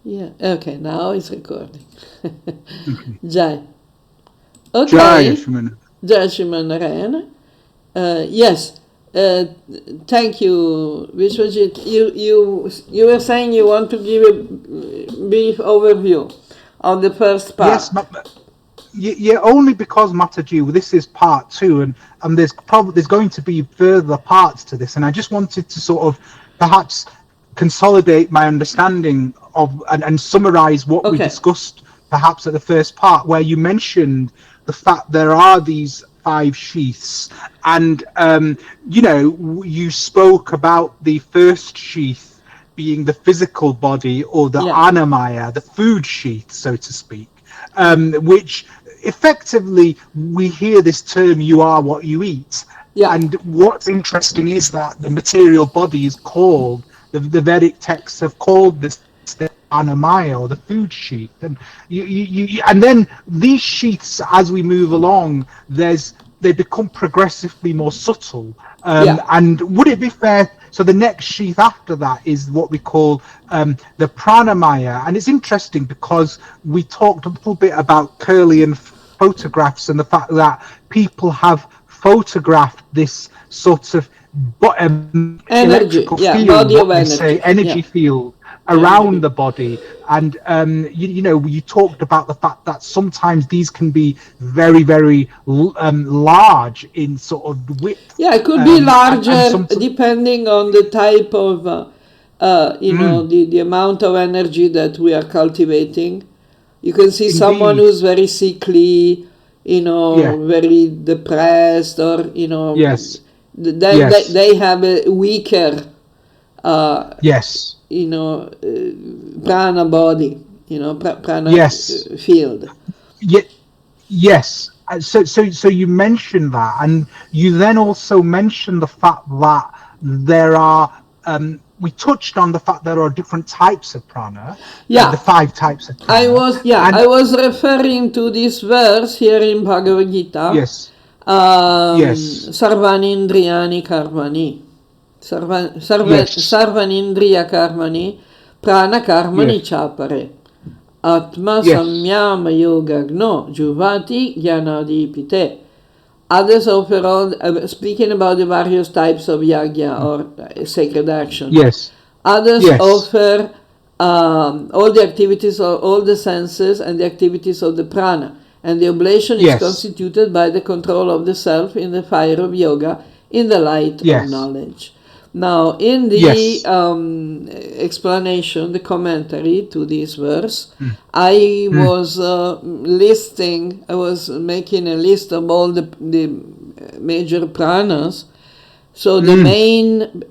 Yeah. Okay. Now it's recording. Okay. Jai. Jai Okay. Ashwin. Jai Shriman Narayana. Yes. Uh, Thank you, Vishwajit. You were saying you want to give a brief overview of the first Yes, part. yeah, only because Mataji, this is part two, and there's going to be further parts to this, and I just wanted to sort of perhaps consolidate my understanding of and summarize what we Okay. discussed perhaps at the first part, where you mentioned the fact there are these five sheaths, and you spoke about the first sheath being the physical body, or the Yeah. annamaya, the food sheath, so to speak, which effectively we hear this term, you are what you eat. Yeah. And what's interesting is that the material body is called, the Vedic texts have called this the annamaya, or the food sheath. And and then these sheaths, as we move along, they become progressively more subtle. Yeah. And would it be fair? So the next sheath after that is what we call the pranamaya, and it's interesting because we talked a little bit about Kirlian photographs and the fact that people have photographed this sort of Energy. electrical Yeah. field, Body of what they say, energy. energy Yeah. field around Energy. the body. And you talked about the fact that sometimes these can be very, very large in sort of width, Yeah, it could be and larger some. depending on the type of, Mm, the amount of energy that we are cultivating. You can see someone indeed, who's very sickly, yeah, very depressed, or, yes, they yes, have a weaker, uh, yes, prana body, prana yes, field. yeah, yes. So you mentioned that, and you then also mentioned the fact that there are. We touched on the fact there are different types of prana, the Yeah, five types of I prana, was yeah and I was referring to this verse here in Bhagavad Gita, yes, yes, Sarvanindriyani karmani, yes, Sarvanindriya karmani, prana karmani yes, chapare, Atma yes, samyama yogagno, juvati jnanadipite. Others offer all, speaking about the various types of yagya, mm, or sacred action. yes, Others yes, offer all the activities of all the senses and the activities of the prana. And the oblation is yes, constituted by the control of the self in the fire of yoga, in the light of yes, knowledge. Now, in the yes, explanation, the commentary to this verse, mm, I mm, was I was making a list of all the major pranas. So the mm, main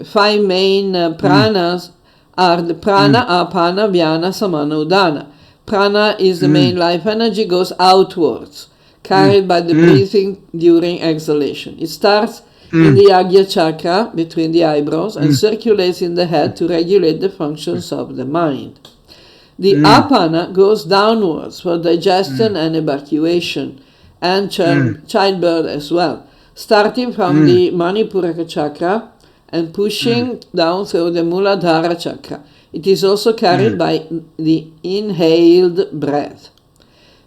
five main mm, pranas are the prana, mm, apana, vyana, samana, udana. Prana is the main mm, life energy, goes outwards, mm, carried by the mm, breathing during exhalation. It starts in mm, the Agya chakra between the eyebrows and mm, circulates in the head to regulate the functions of the mind. The mm, apana goes downwards for digestion mm, and evacuation, and mm, childbirth as well, starting from mm, the Manipuraka chakra and mm, pushing down through the Muladhara chakra. It is also carried mm, by the inhaled breath.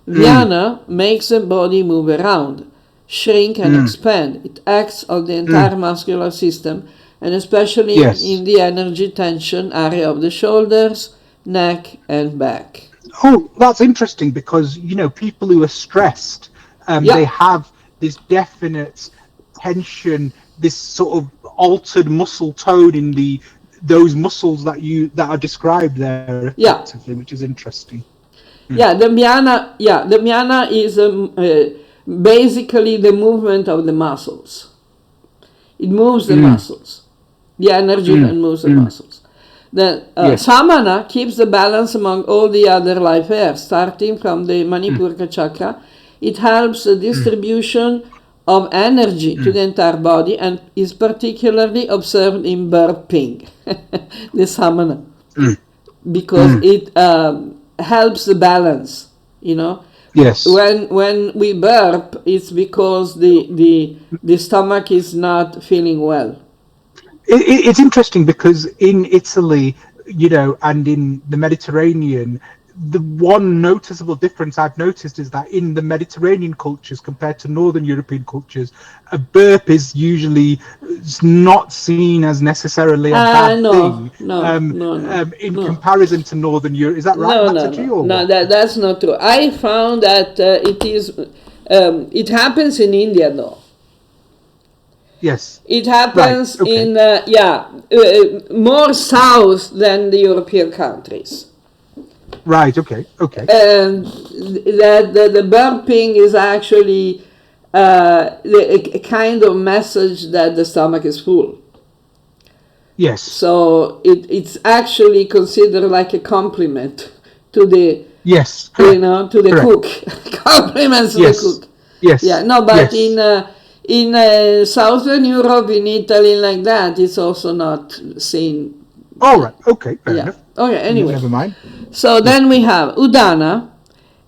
mm, Vyana makes the body move around, shrink and mm, expand. It acts on the mm. entire muscular system, and especially Yes. in the energy tension area of the shoulders, neck, and back. Oh, that's interesting because people who are stressed, they Yeah, have this definite tension, this sort of altered muscle tone in those muscles that are described there yeah, effectively, which is interesting. Mm, the jnana is basically the movement of the muscles. It moves the mm, muscles, the energy that mm, moves the mm. muscles. The Yes. samana keeps the balance among all the other life airs, starting from the Manipuraka chakra. It helps the Mm, distribution of energy to mm, the entire body and is particularly observed in burping, the samana, mm, because mm. it helps the balance. You know, Yes. when we burp, it's because the stomach is not feeling well. It's interesting because in Italy, and in the Mediterranean, the one noticeable difference I've noticed is that in the Mediterranean cultures compared to Northern European cultures, a burp is usually not seen as necessarily a bad No, thing. no, no, no, In no. comparison to Northern Europe, is that right, No, no, Mataji, no, or no. what? That's not true. I found that it is. It happens in India, though. Yes. It Right. happens Okay. in more south than the European countries. Right. Okay. Okay. And that the burping is actually a kind of message that the stomach is full. Yes. So it's actually considered like a compliment to the Yes. Correct. to the Correct. cook. Compliments to the Yes. cook. Yes. Yeah, no, but Yes. in Southern Europe, in Italy, like that, it's also not seen. All right. Okay. Fair Yeah. enough. Okay. Anyway, Never mind. so Yeah. then we have Udana.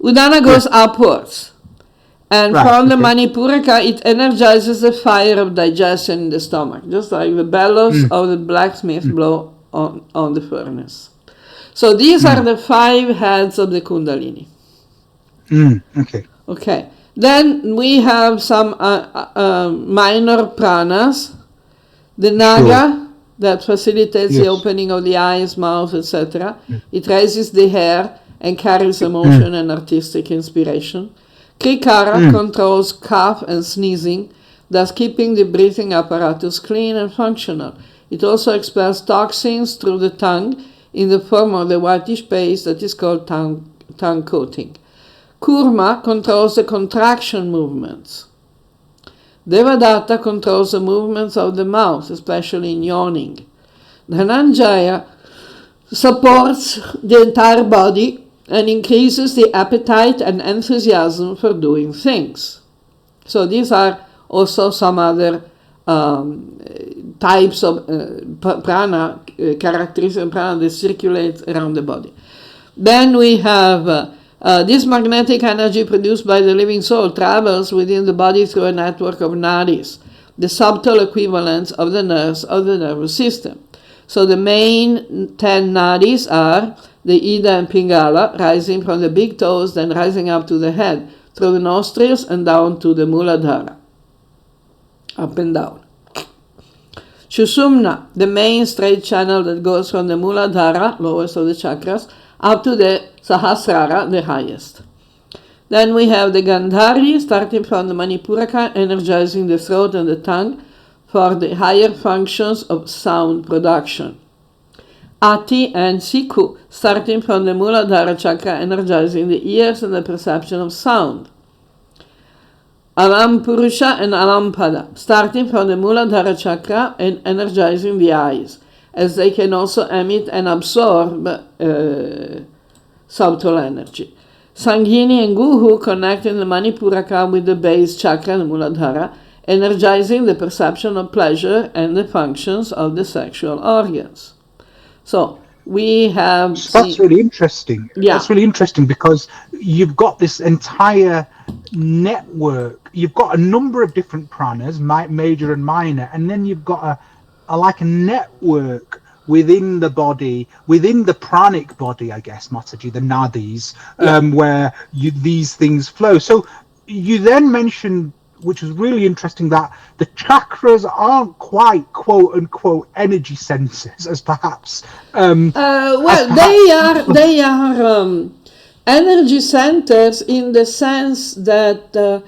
Udana goes Yes. upwards. And Right. from the Okay. Manipuraka, it energizes the fire of digestion in the stomach, just like the bellows Mm. of the blacksmith blow on the furnace. So these are Mm. the 5 heads of the Kundalini. Okay. Okay. Then we have some minor pranas. The naga, Sure. that facilitates the Yes. opening of the eyes, mouth, etc. Mm. It raises the hair and carries emotion and artistic inspiration. Krikara Mm. controls cough and sneezing, thus keeping the breathing apparatus clean and functional. It also expels toxins through the tongue in the form of the whitish paste that is called tongue coating. Kurma controls the contraction movements. Devadatta controls the movements of the mouth, especially in yawning. Dhananjaya supports the entire body and increases the appetite and enthusiasm for doing things. So these are also some other types of prana, characteristics of prana that circulate around the body. Then we have this magnetic energy produced by the living soul travels within the body through a network of nadis, the subtle equivalents of the nerves of the nervous system. So the main 10 nadis are the Ida and Pingala, rising from the big toes, then rising up to the head, through the nostrils and down to the Muladhara, up and down. Shusumna, the main straight channel that goes from the Muladhara, lowest of the chakras, up to the Sahasrara, the highest. Then we have the Gandhari, starting from the Manipuraka, energizing the throat and the tongue for the higher functions of sound production. Ati and Siku, starting from the Muladhara chakra, energizing the ears and the perception of sound. Alam Purusha and Alampada, starting from the Muladhara chakra and energizing the eyes, as they can also emit and absorb subtle energy. Sanghini and Guhu connecting the Manipuraka with the base chakra, the Muladhara, energizing the perception of pleasure and the functions of the sexual organs. So we have So that's really interesting. Yeah. That's really interesting because you've got this entire network. You've got a number of different pranas, major and minor, and then you've got a network within the body, within the pranic body, I guess, Mataji, the nadis, where these things flow. So you then mentioned, which was really interesting, that the chakras aren't quite quote unquote energy centers as perhaps they are energy centers in the sense that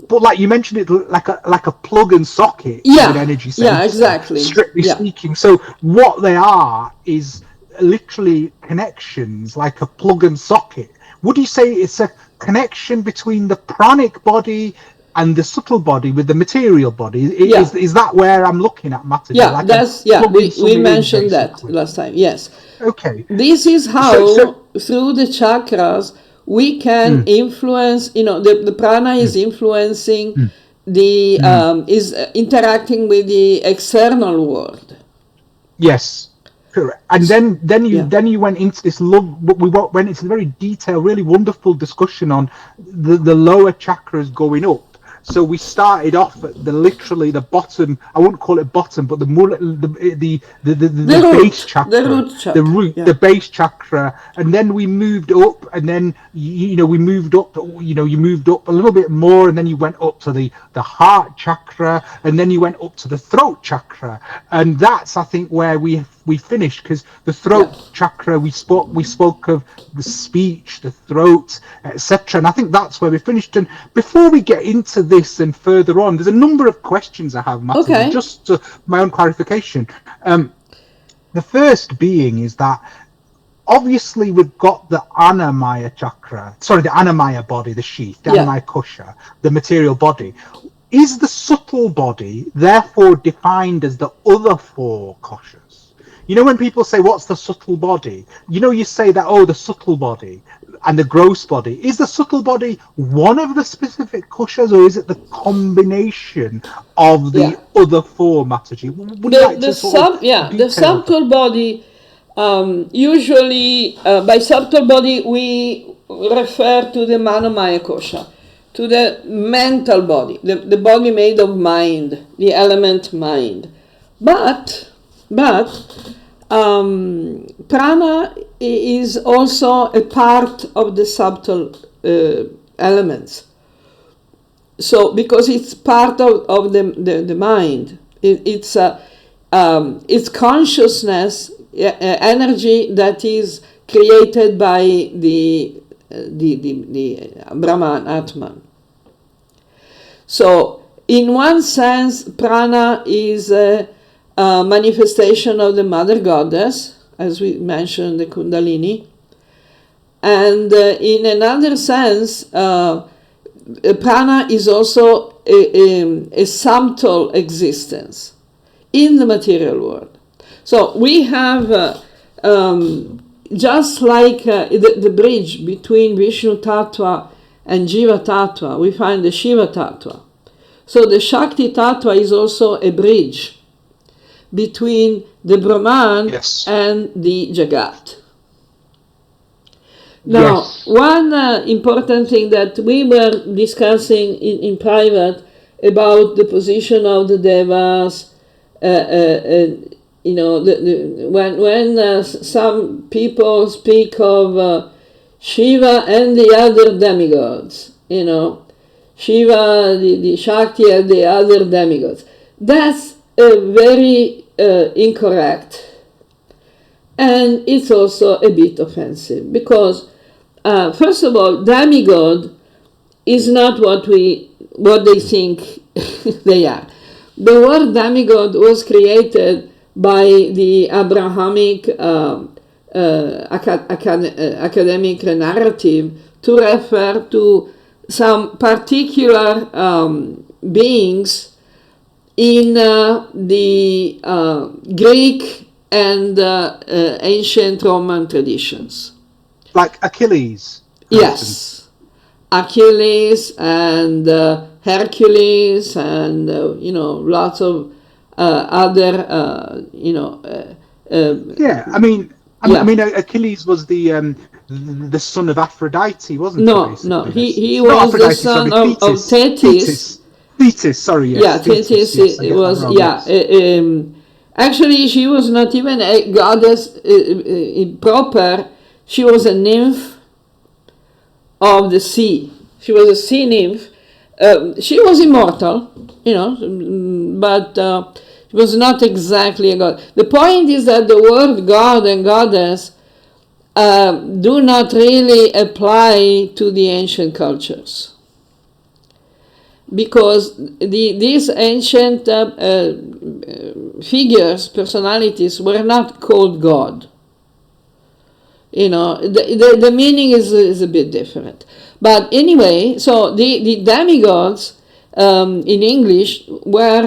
but like you mentioned, it like a plug and socket is an energy center, exactly, strictly speaking. So what they are is literally connections, like a plug and socket. Would you say it's a connection between the pranic body and the subtle body with the material body? Is that where I'm looking at, Mataji? We mentioned that last time. Yes. Okay. This is how through the chakras we can influence. The prana is influencing the is interacting with the external world. Yes. Correct. And then you went into this we went into a very detailed, really wonderful discussion on the lower chakras going up, So we started off at literally the bottom. I wouldn't call it bottom, but the base the chakra, root chakra, yeah. the base chakra, and then we moved up, and then we moved up. You moved up a little bit more, and then you went up to the heart chakra, and then you went up to the throat chakra, and that's, I think, where we finished, because the throat chakra, we spoke of the speech, the throat, etc., and I think that's where we finished. And before we get into this and further on, there's a number of questions I have, Mataji, just to my own clarification. The first being is that obviously we've got the annamaya chakra, the annamaya body, the sheath, the annamaya kosha, the material body. Is the subtle body therefore defined as the other four koshas? When people say, what's the subtle body? You say that, the subtle body and the gross body. Is the subtle body one of the specific koshas, or is it the combination of the other four, Mataji? Would you like to the subtle body, usually by subtle body we refer to the manomaya kosha, to the mental body, the body made of mind, the element mind. But prana is also a part of the subtle elements. So because it's part of the mind, it's consciousness, energy that is created by the Brahman, Atman. So in one sense, prana is a manifestation of the mother goddess, as we mentioned, the Kundalini. And in another sense, prana is also a subtle existence in the material world. So we have, just like the bridge between Vishnu Tattva and Jiva Tattva, we find the Shiva Tattva. So the Shakti Tattva is also a bridge between the Brahman and the Jagat. Now, one important thing that we were discussing in private about the position of the devas, when some people speak of Shiva and the other demigods, Shiva, the Shakti, and the other demigods, that's very incorrect. And it's also a bit offensive because, first of all, demigod is not what they think they are. The word demigod was created by the Abrahamic academic narrative to refer to some particular beings in the Greek and ancient Roman traditions. Like Achilles? Yes. Achilles and Hercules and, lots of other, I mean, Achilles was the son of Aphrodite, wasn't he? No, he was the son of Thetis. Thetis, sorry, yes. Yeah, Thetis was, actually, she was not even a goddess proper. She was a nymph of the sea. She was a sea nymph. She was immortal, but she was not exactly a god. The point is that the word god and goddess do not really apply to the ancient cultures. Because these ancient figures, personalities, were not called God. The meaning is a bit different. But anyway, so the demigods in English were,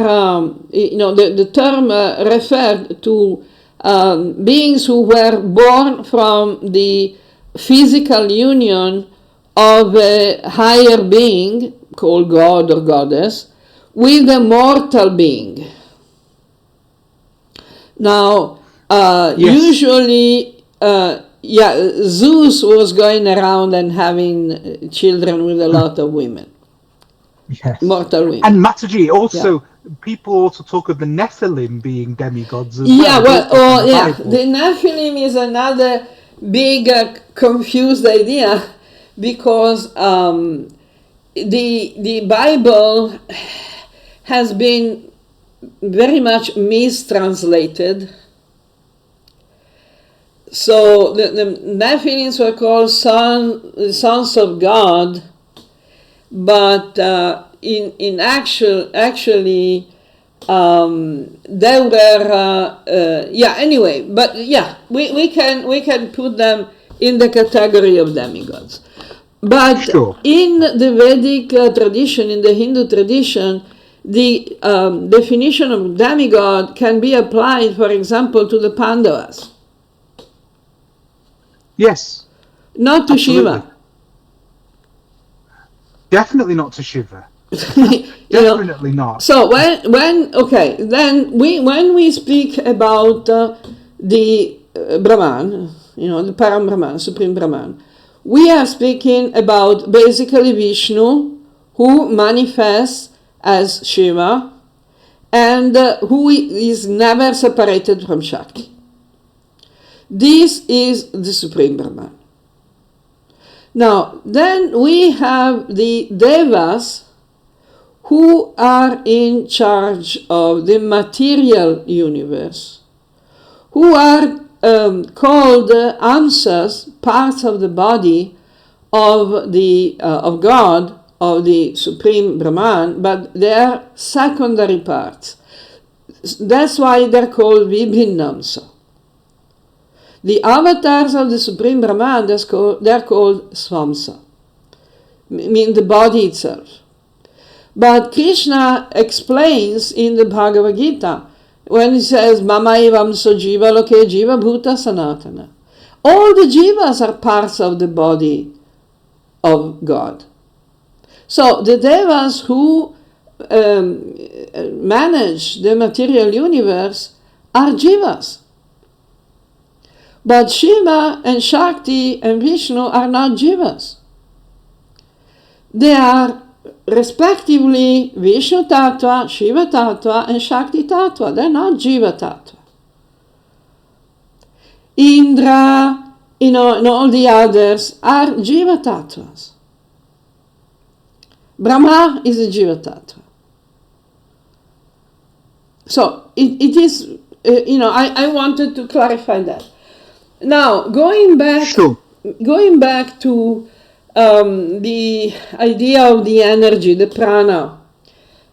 the term referred to beings who were born from the physical union of a higher being, called God or goddess, with a mortal being. Now, usually, Zeus was going around and having children with a lot of women. Yes. mortal women. And Mataji, also, people also talk of the Nephilim being demigods as Yeah, well. well, the Nephilim is another big confused idea, because the Bible has been very much mistranslated. So the Nephilims were called sons of God, but in actually they were anyway. But we can put them in the category of demigods. But Sure. in the Vedic tradition, in the Hindu tradition, the definition of demigod can be applied, for example, to the Pandavas. Yes. Not to Absolutely. Shiva. Definitely not to Shiva. Definitely not. So when we speak about the Brahman, the Param Brahman, Supreme Brahman, we are speaking about basically Vishnu, who manifests as Shiva, and who is never separated from Shakti. This is the Supreme Brahman. Now, then we have the Devas, who are in charge of the material universe, who are called amsas, parts of the body of God, of the Supreme Brahman, but they are secondary parts. That's why they're called Vibhinnamsa. The avatars of the Supreme Brahman, they're called Swamsa, mean the body itself. But Krishna explains in the Bhagavad Gita, when he says, Mama evamso jiva loke jiva bhuta sanatana. All the jivas are parts of the body of God. So the devas who manage the material universe are jivas. But Shiva and Shakti and Vishnu are not jivas. They are respectively Vishnu Tattva, Shiva Tattva, and Shakti Tattva. They're not Jiva Tattva. Indra, and all the others are Jiva Tattvas. Brahma is a Jiva Tattva. So it is, I wanted to clarify that. Now, going back to the idea of the energy, the prana.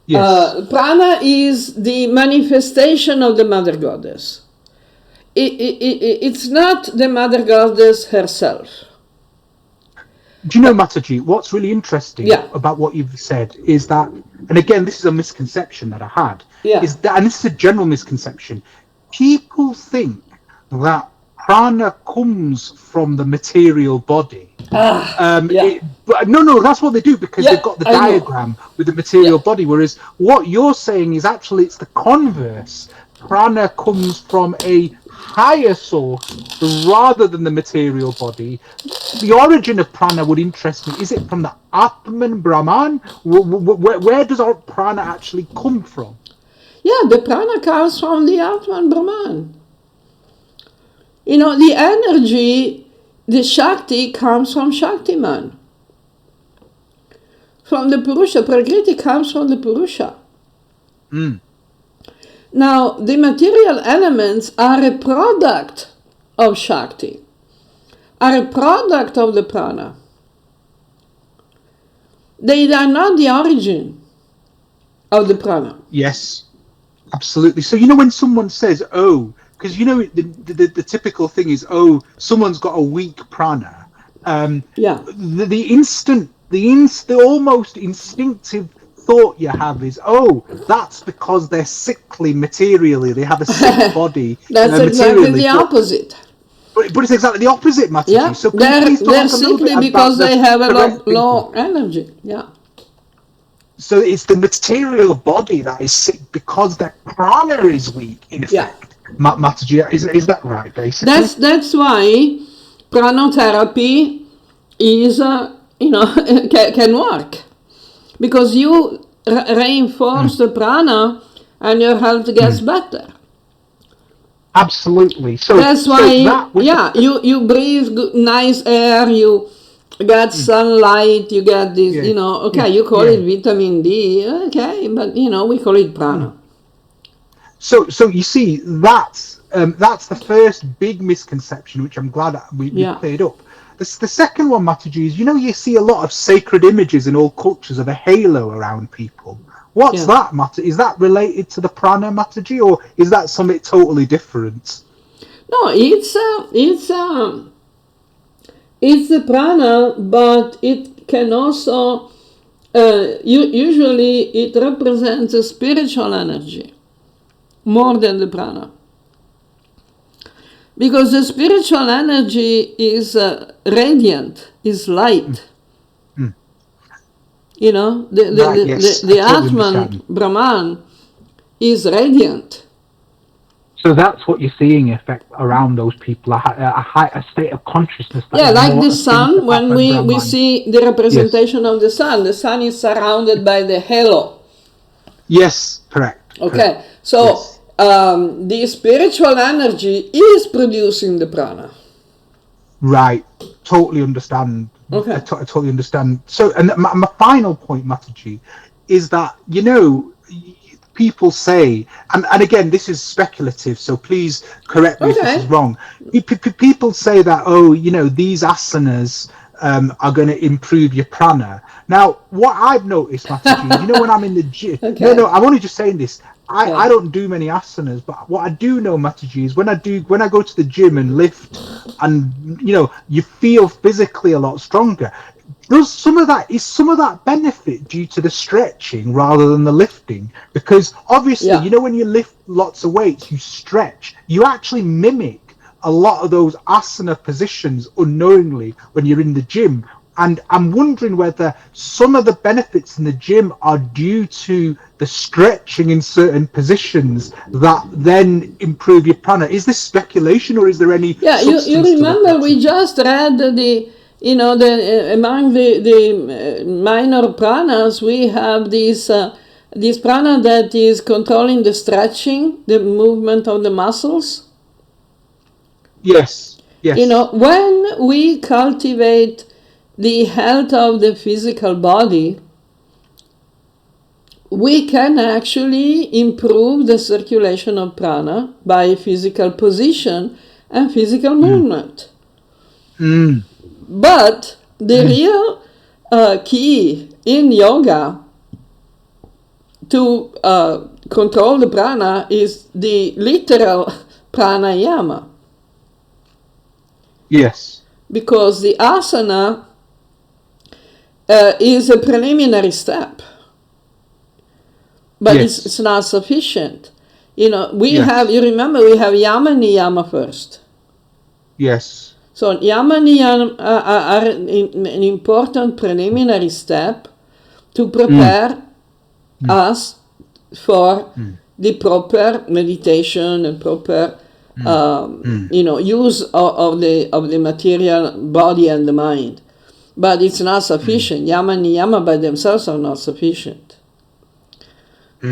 Yes. Prana is the manifestation of the Mother Goddess. It's not the Mother Goddess herself. Do you know, Mataji, what's really interesting about what you've said is that, and again, this is a misconception that I had, is that, and this is a general misconception, people think that prana comes from the material body. But no, that's what they do, because they've got the diagram with the material body, whereas what you're saying is actually it's the converse. Prana comes from a higher source rather than the material body. The origin of prana would interest me. Is it from the Atman Brahman? Where does our prana actually come from? Yeah, the prana comes from the Atman Brahman. The energy, the Shakti comes from Shaktiman. From the Purusha. Prakriti comes from the Purusha. Now, the material elements are a product of Shakti, are a product of the prana. They are not the origin of the prana. Yes, absolutely. So, when someone says, oh, because the typical thing is, oh, someone's got a weak prana. The almost instinctive thought you have is, oh, that's because they're sickly materially. They have a sick body. That's exactly the opposite. But it's exactly the opposite, Mataji. Yeah, So they're sickly because they have a low energy. Yeah. So it's the material body that is sick because their prana is weak, in effect. Mataji, is that right, basically? That's why pranotherapy is, can work. because you reinforce the prana and your health gets better. Absolutely. So that's why, that you breathe nice air, you get sunlight, you get this, you call it vitamin D, okay, but we call it prana. So you see, that's the first big misconception, which I'm glad we cleared up. The second one, Mataji, is you see a lot of sacred images in all cultures of a halo around people. What's that, Mataji? Is that related to the prana, Mataji, or is that something totally different? No, it's the prana, but it can also usually it represents a spiritual energy more than the prana, because the spiritual energy is radiant, is light. The Atman, Brahman, is radiant. So that's what you're seeing effect around those people, a state of consciousness. That like the sun, when we see the representation of the sun is surrounded by the halo. Yes, correct. Okay, correct. so the spiritual energy is producing the prana. Right, totally understand. Okay. I totally understand. So, and my final point, Mataji, is that people say, and again, this is speculative, so please correct me if this is wrong. People say that, these asanas are going to improve your prana. Now, what I've noticed, Mataji, is, when I'm in the gym, no, I'm only just saying this. I don't do many asanas, but what I do know, Mataji, is when I go to the gym and lift, and you feel physically a lot stronger. Is some of that benefit due to the stretching rather than the lifting? Because obviously, when you lift lots of weights, you stretch. You actually mimic a lot of those asana positions unknowingly when you're in the gym. And I'm wondering whether some of the benefits in the gym are due to the stretching in certain positions that then improve your prana. Is this speculation, or is there any substance you remember to we just read among the minor pranas, we have this prana that is controlling the stretching, the movement of the muscles. Yes. When we cultivate the health of the physical body, we can actually improve the circulation of prana by physical position and physical movement. But the real key in yoga to control the prana is the literal pranayama. Yes. Because the asana is a preliminary step. But it's not sufficient. You remember we have yama niyama first. Yes. So yama niyama are an important preliminary step to prepare us for the proper meditation and proper use of the material body and the mind. But it's not sufficient. Yama niyama by themselves are not sufficient.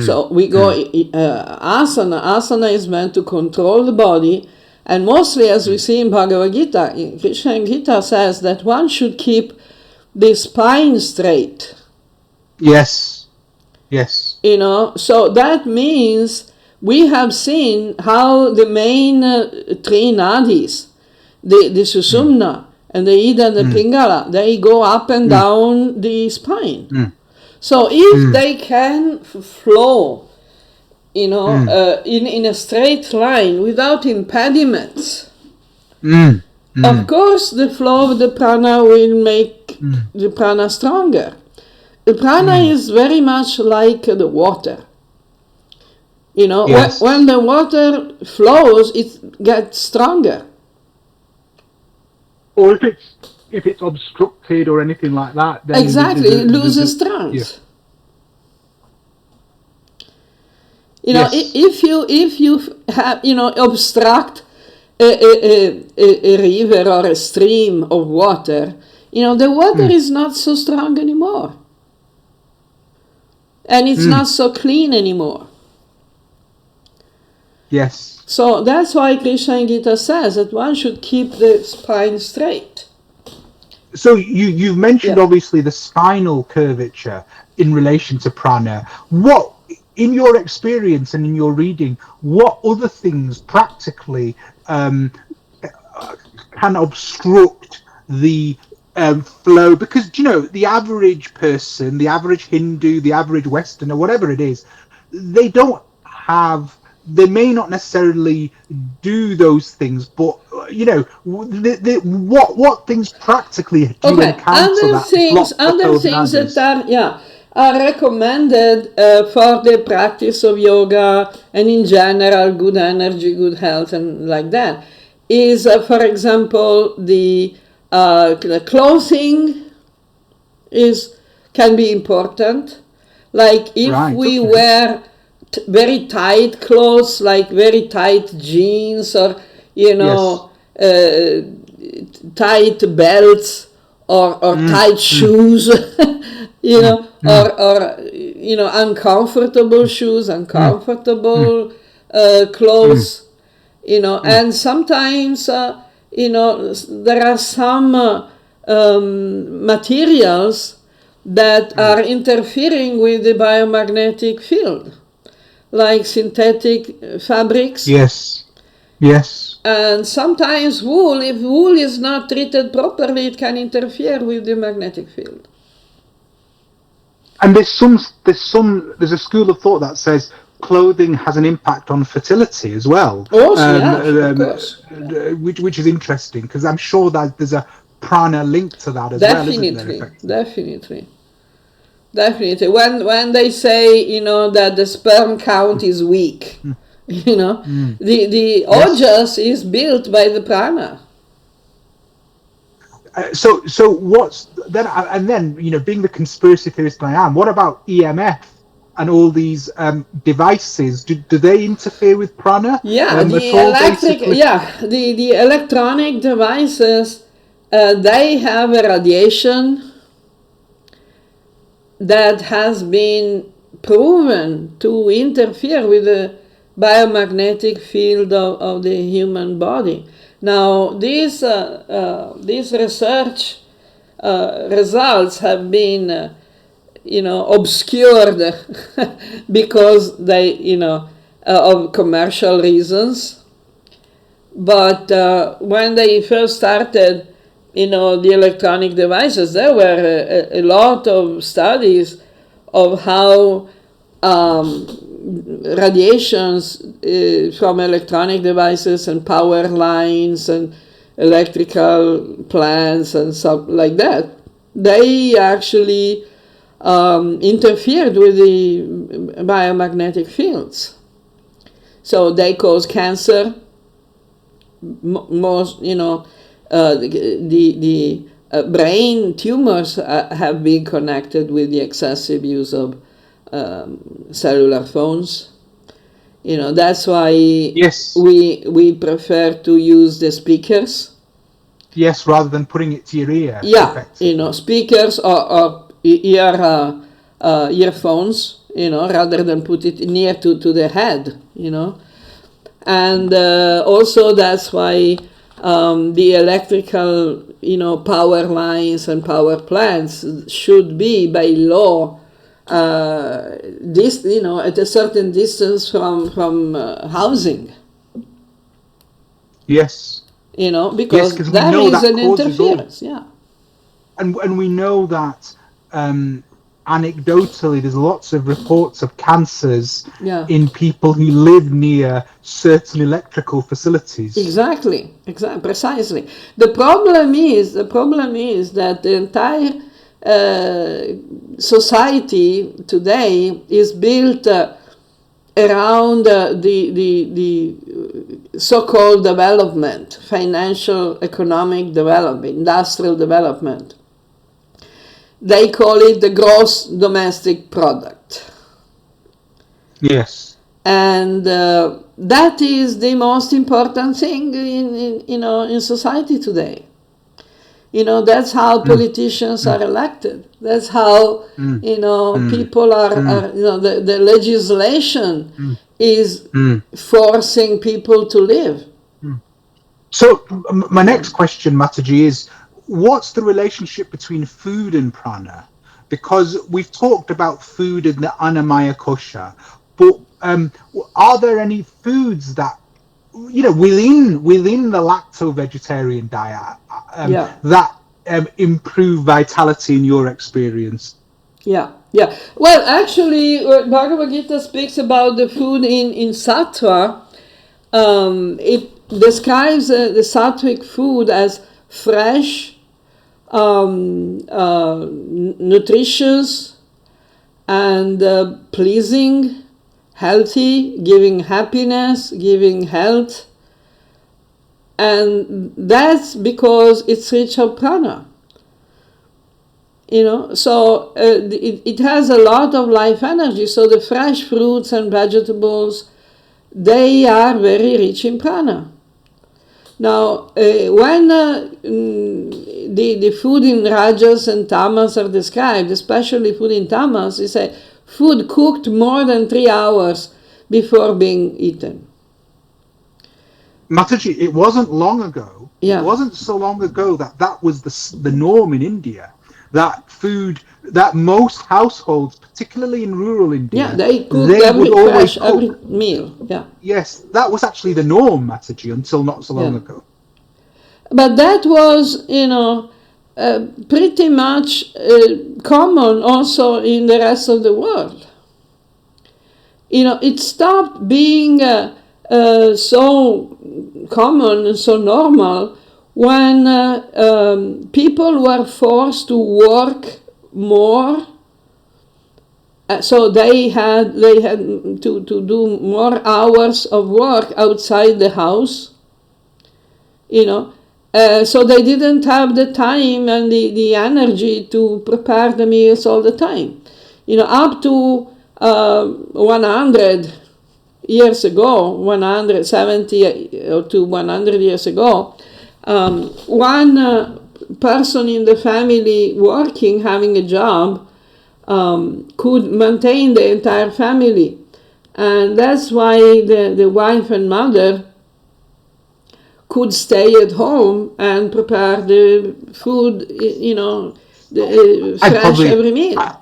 So we go asana. Asana is meant to control the body, and mostly, as we see in Bhagavad Gita, Krishna Gita says that one should keep the spine straight. Yes. So that means we have seen how the main three nadis, the susupna and the ida and the pingala, they go up and down the spine. So if they can flow, in a straight line without impediments, of course the flow of the prana will make the prana stronger. The prana is very much like the water. When the water flows, it gets stronger. Or if it's obstructed or anything like that, then it loses strength. If you have obstruct a river or a stream of water, the water is not so strong anymore. and it's not so clean anymore. Yes. So that's why Krishna Gita says that one should keep the spine straight. So you've mentioned Yeah. obviously the spinal curvature in relation to prana. What, in your experience and in your reading, what other things practically can obstruct the flow? Because the average person, the average Hindu, the average Westerner, whatever it is, they don't have. They may not necessarily do those things, but what things practically do you Okay. encounter that block the flow Other of the things that nadis? are recommended for the practice of yoga and in general good energy, good health, and like that is, for example, the clothing can be important. Like if Right. we Okay. wear very tight clothes, like very tight jeans, or Yes. tight belts, or Mm, tight mm, shoes, mm, mm, or uncomfortable shoes, mm, mm, uncomfortable mm, clothes, mm. and sometimes there are some materials that Mm. are interfering with the biomagnetic field, like synthetic fabrics. Yes. Yes. And sometimes wool, if wool is not treated properly, it can interfere with the magnetic field. And there's a school of thought that says clothing has an impact on fertility as well, Oh, yes, of course. which is interesting because I'm sure that there's a prana link to that as well, isn't there? Definitely, Effectively. definitely. Definitely. When they say, that the sperm count is weak, Mm, mm. the Yes. ojas is built by the prana. So what's then? And then being the conspiracy theorist I am, what about EMF and all these devices? Do they interfere with prana Yeah, at all? Basically. the electronic devices, they have a radiation that has been proven to interfere with the biomagnetic field of the human body. Now, these research results have been, obscured because they, of commercial reasons. But when they first started, the electronic devices, there were a lot of studies of how radiations from electronic devices and power lines and electrical plants and stuff like that, they actually interfered with the biomagnetic fields. So they cause cancer. Most, the brain tumors have been connected with the excessive use of cellular phones. That's why Yes. we prefer to use the speakers. Yes, rather than putting it to your ear, Yeah, effectively. speakers or earphones, rather than put it near to the head, and also that's why the electrical, power lines and power plants should be by law this, at a certain distance from housing, Yes. Yes, because because we that know is that an causes all, interference. Yeah. and we know that anecdotally, there's lots of reports of cancers Yeah. in people who live near certain electrical facilities. Exactly, precisely. The problem is that the entire society today is built around the so-called development, financial, economic development, industrial development. They call it the gross domestic product. Yes. And that is the most important thing in society today. That's how mm, politicians mm, are elected. That's how, mm, mm, people mm, are the legislation mm, is mm, forcing people to live. mm. So my Yeah. next question, Mataji, is what's the relationship between food and prana? Because we've talked about food in the annamaya kosha, but are there any foods that within the lacto vegetarian diet Yeah. that improve vitality in your experience? Yeah, yeah. Well, actually, Bhagavad Gita speaks about the food in sattva. It describes the sattvic food as fresh, nutritious, and pleasing, healthy, giving happiness, giving health. And that's because it's rich of prana. So it has a lot of life energy. So the fresh fruits and vegetables, they are very rich in prana. Now, when the food in rajas and tamas are described, especially food in tamas, is a food cooked more than 3 hours before being eaten. Mataji, it wasn't long ago. It Yeah. wasn't so long ago that was the norm in India. That food, that most households, particularly in rural Yeah, India, they cooked they would every always fresh every cook. meal. Yeah. Yes, that was actually the norm, Mataji, until not so long Yeah. ago. But that was, pretty much common also in the rest of the world. It stopped being so common and so normal when people were forced to work more. So they had to do more hours of work outside the house, so they didn't have the time and the energy to prepare the meals all the time. Up to 100 years ago, 170 or to 100 years ago, one person in the family working, having a job, could maintain the entire family. And that's why the wife and mother could stay at home and prepare the food, the I'd fresh probably, every meal. I,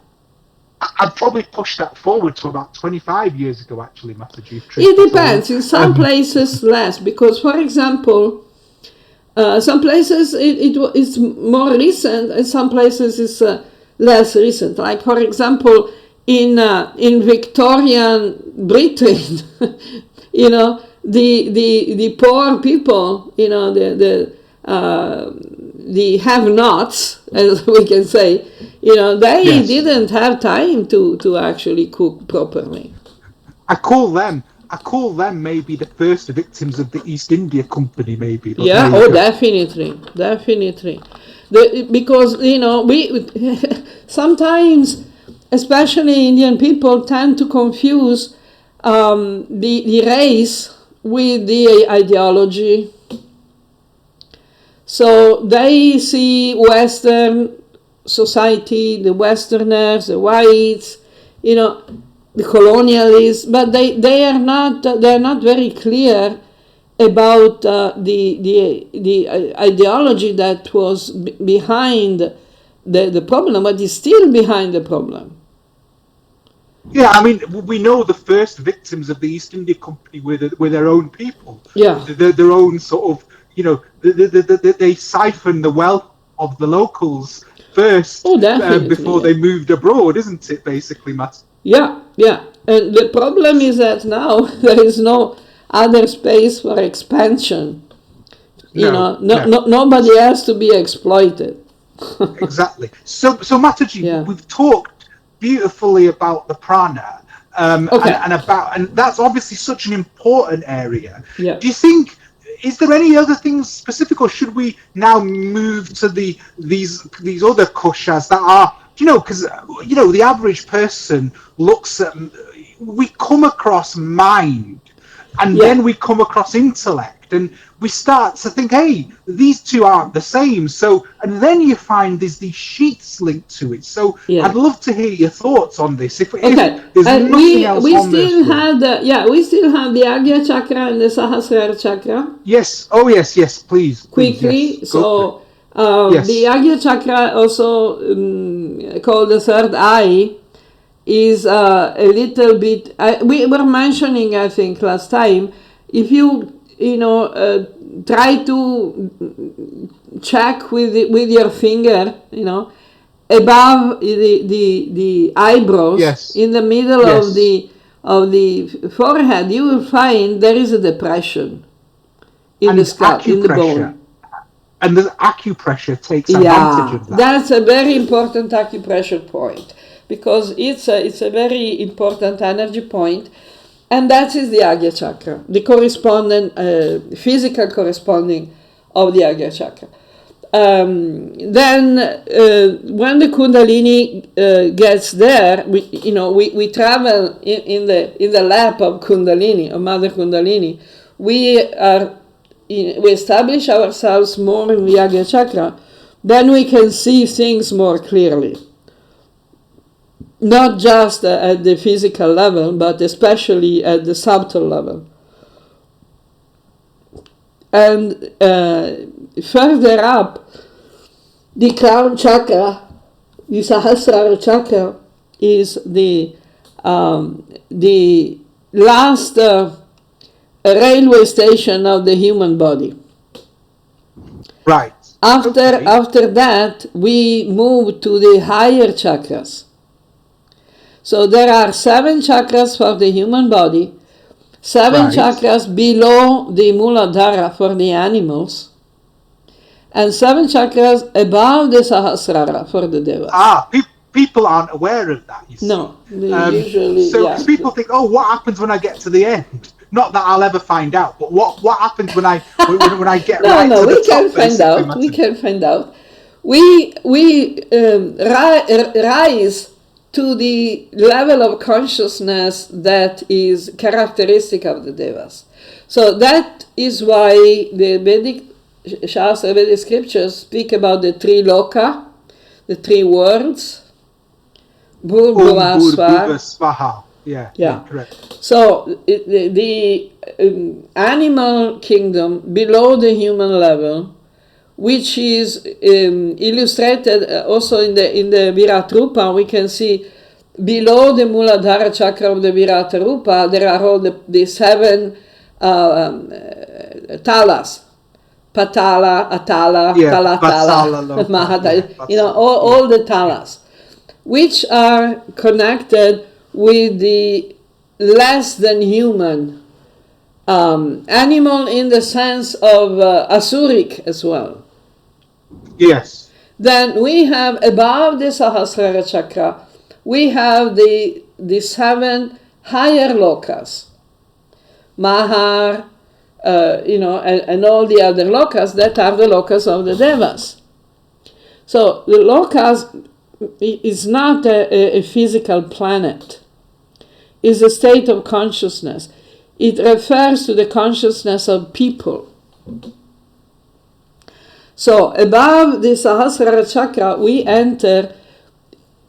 I'd probably push that forward to about 25 years ago, actually, Mataji, truth be It told. depends. In some places, less, because, for example, some places it's more recent, and some places it's less recent. Like, for example, in Victorian Britain, the poor people, the have-nots, as we can say, they Yes. didn't have time to actually cook properly. I call them I call them maybe the first victims of the East India Company, maybe. But there Yeah, you oh, go. definitely, definitely. Because we sometimes, especially Indian people, tend to confuse the race with the ideology. So they see Western society, the Westerners, the whites, the colonialists, but they're not very clear about the ideology that was behind the problem, but is still behind the problem. Yeah, I mean, we know the first victims of the East India Company were their own people, Yeah. their own sort of, they siphoned the wealth of the locals first Oh, definitely, before yeah. they moved abroad, isn't it, basically, Matt? Yeah, yeah. And the problem is that now there is no other space for expansion. No, no. Nobody has to be exploited. Exactly. So Mataji, Yeah. we've talked beautifully about the prana, Okay. and that's obviously such an important area. Yeah. Do you think is there any other things specific, or should we now move to these other koshas that are because the average person looks at we come across mind and then we come across intellect, and we start to think, hey, these two aren't the same. So, and then you find there's these sheaths linked to it. So I'd love to hear your thoughts on this. If there's and nothing else we on still this, have we still have the Agya chakra and the Sahasrara chakra. Yes. Oh, yes. Please. Quickly, Yes. so Yes. the Agya chakra, also called the third eye, is a little bit. We were mentioning, I think, last time. If you try to check with your finger, above the eyebrows, Yes. in the middle of the forehead, you will find there is a depression in the scalp, in the bone. And the acupressure takes advantage of that. That's a very important acupressure point, because it's a very important energy point, and that is the Agya chakra, the corresponding physical corresponding of the Agya chakra. Then when the Kundalini gets there, we travel in the lap of Kundalini, of Mother Kundalini. We establish ourselves more in the Agya chakra, then we can see things more clearly. Not just at the physical level, but especially at the subtle level. And further up, the crown chakra, the Sahasrara chakra, is the last railway station of the human body. Right. After that, we move to the higher chakras. So there are 7 chakras for the human body, 7 chakras below the Muladhara for the animals, and 7 chakras above the Sahasrara for the devas. People aren't aware of that, you see. No, usually. So because people think, oh, what happens when I get to the end? Not that I'll ever find out, but what happens when I get to the top? We can find out. We rise to the level of consciousness that is characteristic of the devas. So that is why the Vedic Shastra, Vedic scriptures speak about the 3 loka, the 3 worlds. Svaha. Yeah, correct. So the animal kingdom below the human level, which is illustrated also in the Virat Rupa, we can see below the Muladhara chakra of the Virat Rupa, there are all the 7 talas. Patala, Atala, Palatala, Mahata, all the talas, which are connected with the less than human animal, in the sense of Asuric as well. Yes. Then we have above the Sahasrara chakra, we have the 7 higher lokas, Mahar, and all the other lokas that are the lokas of the devas. So the lokas is not a physical planet. It's a state of consciousness. It refers to the consciousness of people. So above the Sahasrara chakra, we enter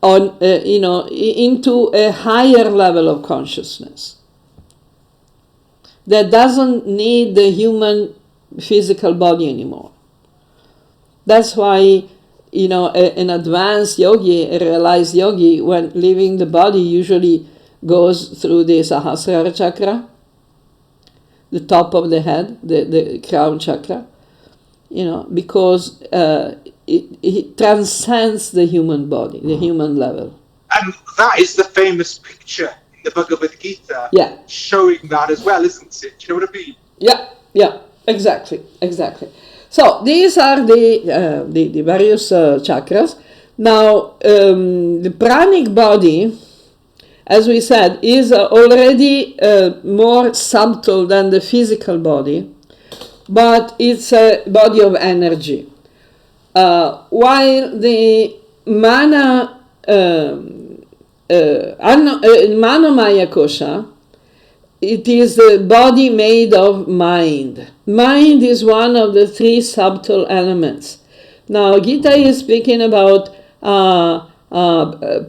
into a higher level of consciousness that doesn't need the human physical body anymore. That's why, an advanced yogi, a realized yogi, when leaving the body, usually goes through the Sahasrara chakra, the top of the head, the crown chakra, because it transcends the human body, the human level. And that is the famous picture in the Bhagavad Gita, showing that as well, isn't it? Do you know what I mean? Yeah, exactly. So these are the various chakras. Now, the pranic body, as we said, is already more subtle than the physical body, but it's a body of energy. While the manomaya kosha it is the body made of mind. Mind is one of the three subtle elements. Now, Gita is speaking about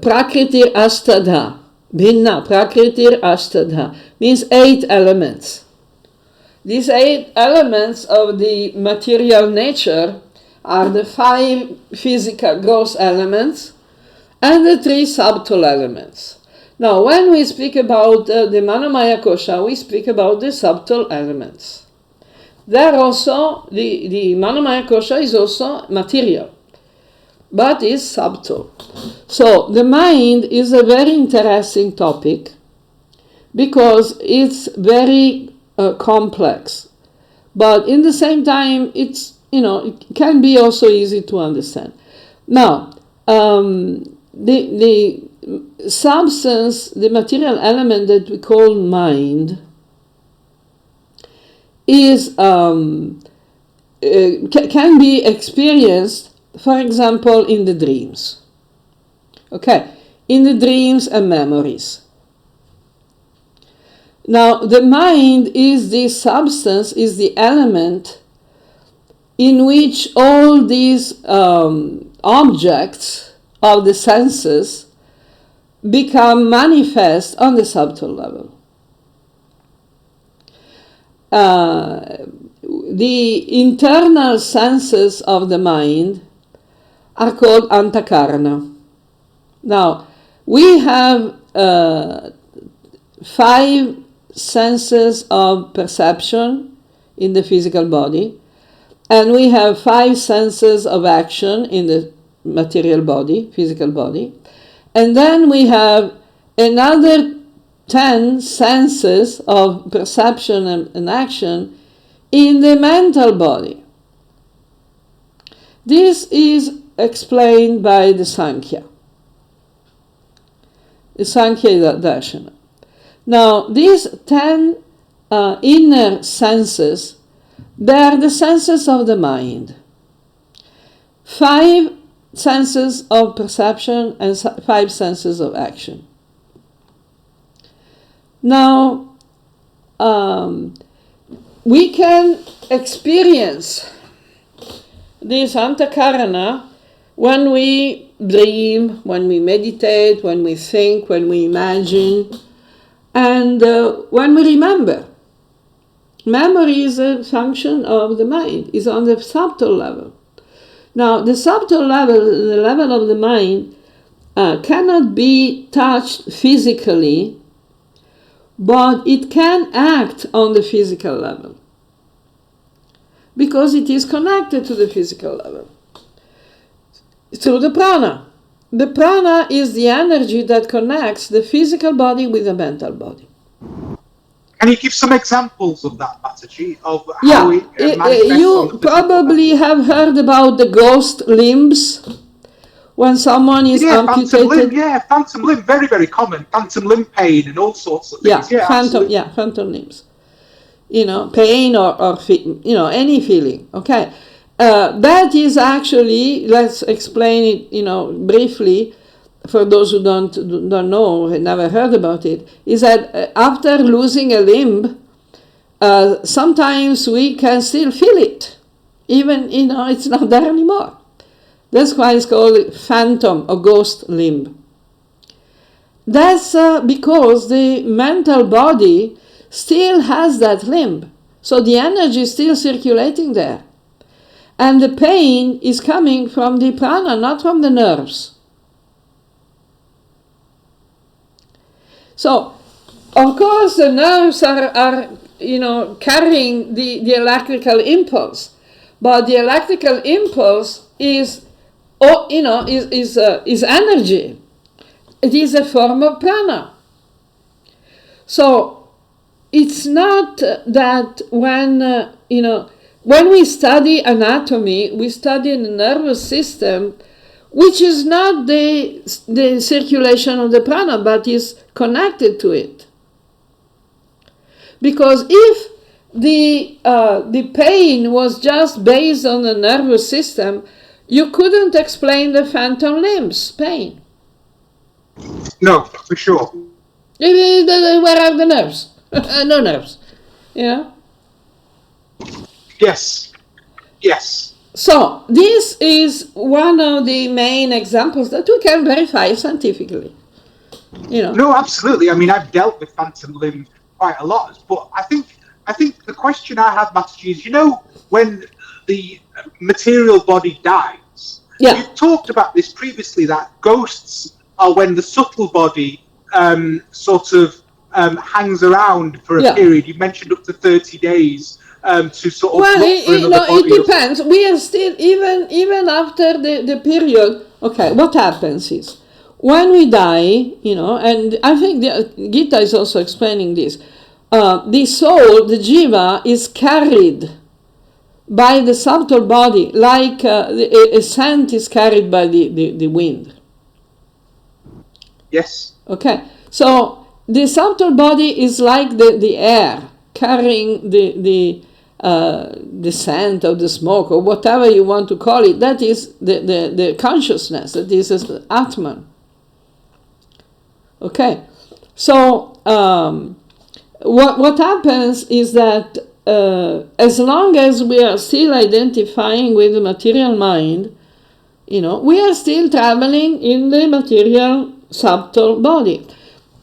Prakriti Ashtadha. Bhinna, Prakriti Ashtadha, means 8 elements. These 8 elements of the material nature are the 5 physical gross elements and the 3 subtle elements. Now, when we speak about the manomaya kosha, we speak about the subtle elements. There also, the manomaya kosha is also material, but is subtle. So, the mind is a very interesting topic because it's very complex, but in the same time, it's, it can be also easy to understand. Now, the substance, the material element that we call mind, is can be experienced, for example, in the dreams. Okay, in the dreams and memories. Now, the mind is the substance, is the element in which all these objects of the senses become manifest on the subtle level. The internal senses of the mind are called antakarana. Now, we have 5 senses of perception in the physical body, and we have 5 senses of action in the material body, physical body, and then we have another 10 senses of perception and action in the mental body. This is explained by the Sankhya Darshana. Now, these 10 inner senses, they are the senses of the mind. 5 senses of perception and 5 senses of action. Now, we can experience this antakarana when we dream, when we meditate, when we think, when we imagine, and when we remember. Memory is a function of the mind, is on the subtle level. Now, the subtle level, the level of the mind, cannot be touched physically, but it can act on the physical level because it is connected to the physical level through the prana. The prana is the energy that connects the physical body with the mental body. Can you give some examples of that, Mataji, of how it manifests you on the probably have heard about the ghost limbs. When someone is amputated, phantom limb, very, very common. Phantom limb pain and all sorts of things. Phantom limbs. Pain or any feeling. Okay, that is actually. Let's explain it. Briefly, for those who don't know, have never heard about it. Is that after losing a limb, sometimes we can still feel it, even it's not there anymore. That's why it's called phantom or ghost limb. That's because the mental body still has that limb. So the energy is still circulating there. And the pain is coming from the prana, not from the nerves. So, of course, the nerves are carrying the electrical impulse. But the electrical impulse is energy. It is a form of prana. So it's not that when we study anatomy, we study the nervous system, which is not the circulation of the prana, but is connected to it. Because if the pain was just based on the nervous system, you couldn't explain the phantom limbs pain. No, for sure. Where are the nerves? no nerves. You know. Yes. Yes. So this is one of the main examples that we can verify scientifically. You know. No, absolutely. I mean, I've dealt with phantom limb quite a lot, but I think the question I have, Mataji, is, when the material body dies, Yeah. you've talked about this previously, that ghosts are when the subtle body sort of hangs around for a Yeah. period. You mentioned up to 30 days to sort of Well, look for another it body. depends. We are still, even after the period. Okay, what happens is when we die, and I think the Gita is also explaining this. The soul, the jiva, is carried by the subtle body, like a scent is carried by the wind. Yes. Okay, so the subtle body is like the air carrying the scent of the smoke or whatever you want to call it. That is the consciousness. That is Atman. Okay, so what happens is that as long as we are still identifying with the material mind, we are still traveling in the material subtle body.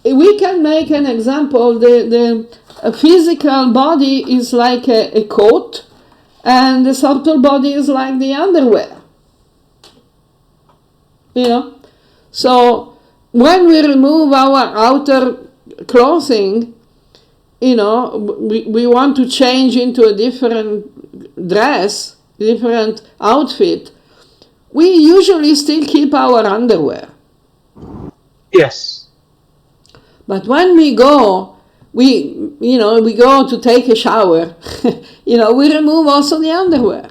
We can make an example. The physical body is like a coat, and the subtle body is like the underwear. So when we remove our outer clothing, we want to change into a different dress, different outfit. We usually still keep our underwear. Yes. But when we go, we go to take a shower, we remove also the underwear.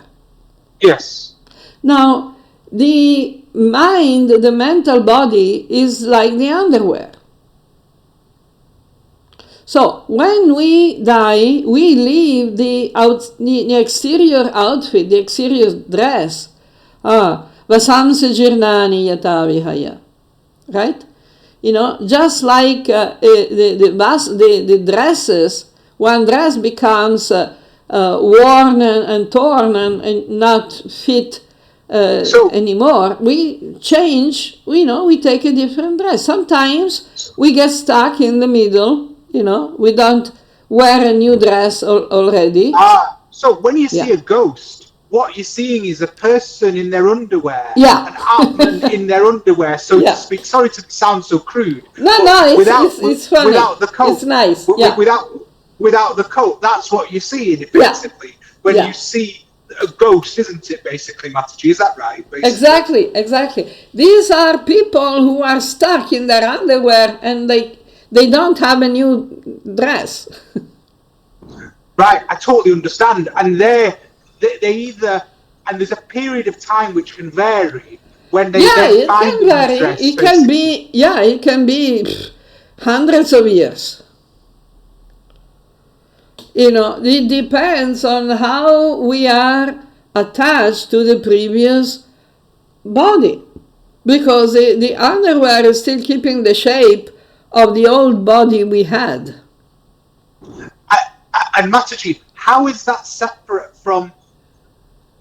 Yes. Now, the mind, the mental body is like the underwear. So when we die, we leave the exterior outfit, the exterior dress. Vasamsa jirnani yata vihaya. Right? Just like the dresses, one dress becomes worn and torn and not fit anymore. We change, we take a different dress. Sometimes we get stuck in the middle, we don't wear a new dress already. So when you see a ghost, what you're seeing is a person in their underwear, an Atman in their underwear, so to speak. Sorry to sound so crude. It's funny. Without the coat, it's nice. Without the coat, that's what you're seeing effectively when you see a ghost, isn't it? Basically, Mataji, is that right? Basically? Exactly. These are people who are stuck in their underwear and they don't have a new dress. Right, I totally understand, and they either, and there's a period of time which can vary when they then find the new dress. It can be hundreds of years. It depends on how we are attached to the previous body, because the underwear is still keeping the shape of the old body we had. And Mataji, how is that separate from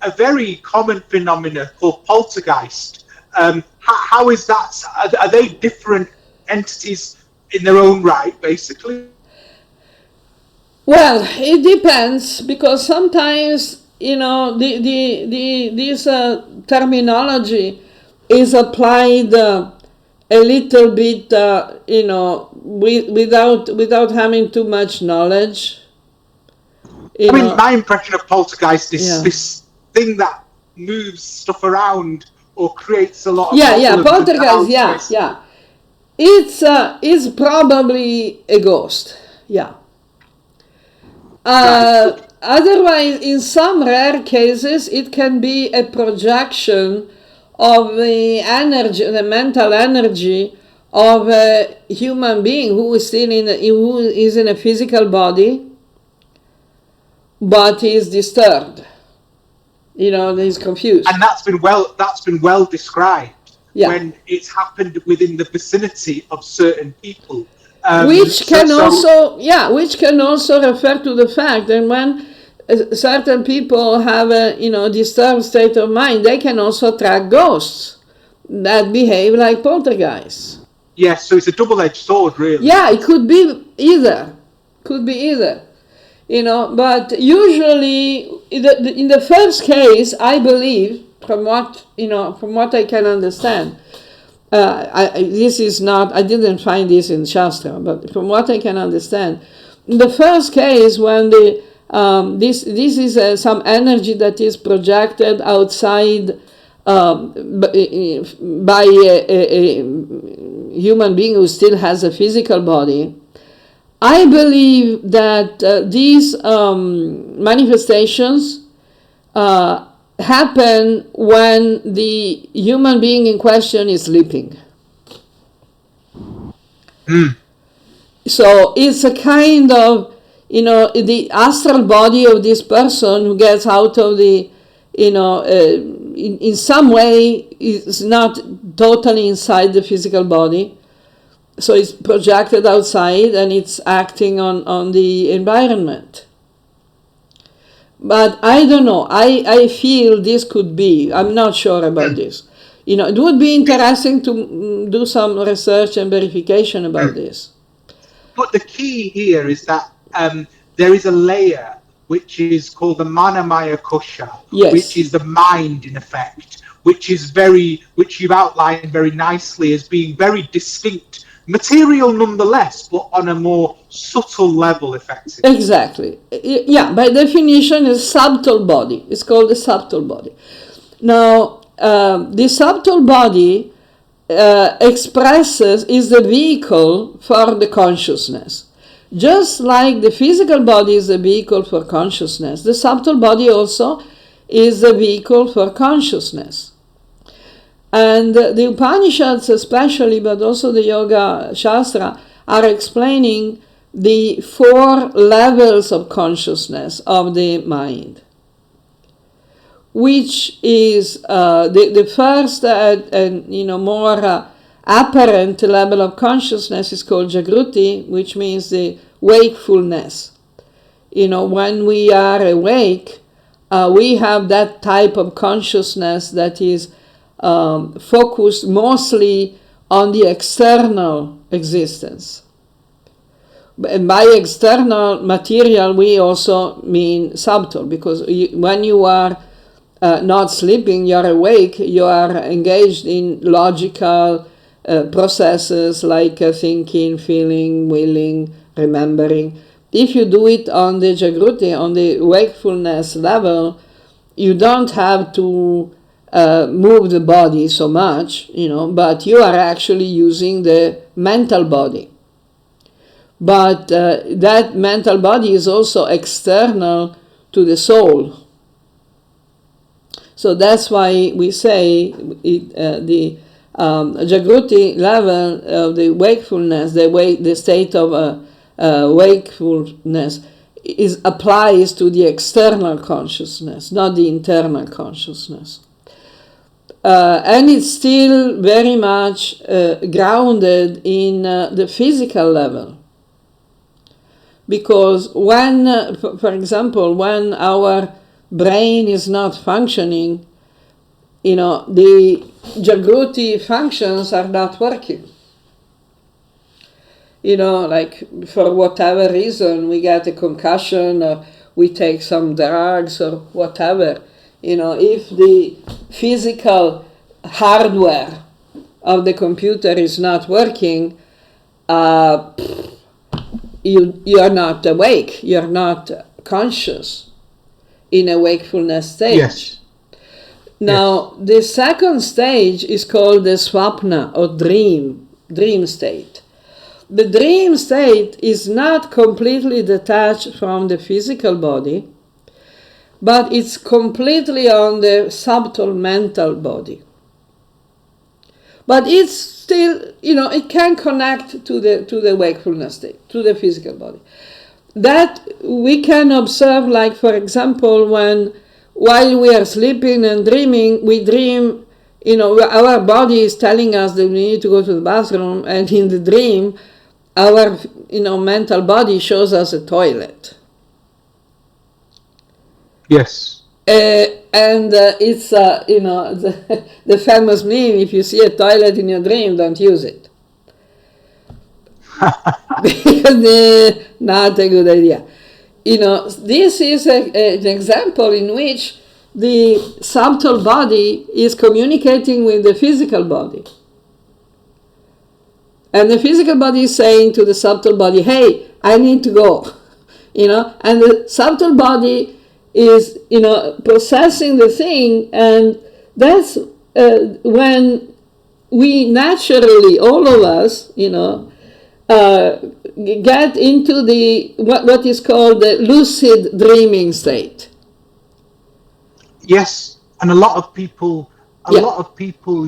a very common phenomenon called poltergeist? How is that? Are they different entities in their own right, basically? Well, it depends, because sometimes this terminology is applied a little bit, without having too much knowledge. My impression of poltergeist is this thing that moves stuff around or creates a lot of poltergeist. It's probably a ghost. Otherwise, in some rare cases, it can be a projection of the energy, the mental energy of a human being who is in a physical body, but is disturbed. He's confused. And that's been well described when it's happened within the vicinity of certain people. which can also refer to the fact that when certain people have a disturbed state of mind, they can also attract ghosts that behave like poltergeists. Yes, so it's a double-edged sword, really. Yeah, it could be either. But usually in the first case, I believe, from what I can understand, I didn't find this in Shastra, but from what I can understand, in the first case, when this is some energy that is projected outside by a human being who still has a physical body, I believe that these manifestations happen when the human being in question is sleeping. So it's a kind of, the astral body of this person who gets out of the, in some way is not totally inside the physical body. So it's projected outside and it's acting on the environment. But I don't know. I feel this could be. I'm not sure about this. It would be interesting to do some research and verification about this. But the key here is that there is a layer which is called the manomaya kosha, which is the mind in effect, which you've outlined very nicely as being very distinct. Material nonetheless, but on a more subtle level, effectively. Exactly. Yeah, by definition, it's subtle body. It's called the subtle body. Now, the subtle body is the vehicle for the consciousness. Just like the physical body is the vehicle for consciousness, the subtle body also is the vehicle for consciousness. And the Upanishads especially, but also the Yoga Shastra, are explaining the 4 levels of consciousness of the mind, which is the first and more apparent level of consciousness is called jagriti, which means the wakefulness. When we are awake, we have that type of consciousness that is focused mostly on the external existence. And by external material, we also mean subtle, because when you are not sleeping, you are awake, you are engaged in logical processes like thinking, feeling, willing, remembering. If you do it on the jagriti, on the wakefulness level, you don't have to move the body so much, but you are actually using the mental body. But that mental body is also external to the soul. So that's why we say the jagriti level of the wakefulness, the state of wakefulness, applies to the external consciousness, not the internal consciousness. And it's still very much grounded in the physical level. Because when, for example, when our brain is not functioning, the jagriti functions are not working. Like for whatever reason, we get a concussion or we take some drugs or whatever. If the physical hardware of the computer is not working, you are not awake, you're not conscious in a wakefulness stage. Yes. Now, the second stage is called the svapna, or dream state. The dream state is not completely detached from the physical body, but it's completely on the subtle mental body. But it's still, it can connect to the wakefulness state, to the physical body. That we can observe, like for example, while we are sleeping and dreaming, we dream, our body is telling us that we need to go to the bathroom, and in the dream, our mental body shows us a toilet. Yes. And it's the famous meme: if you see a toilet in your dream, don't use it. Because not a good idea. This is an example in which the subtle body is communicating with the physical body. And the physical body is saying to the subtle body, hey, I need to go. And the subtle body is, processing the thing, and that's when we naturally, all of us, get into the what is called the lucid dreaming state. Yes, and a lot of people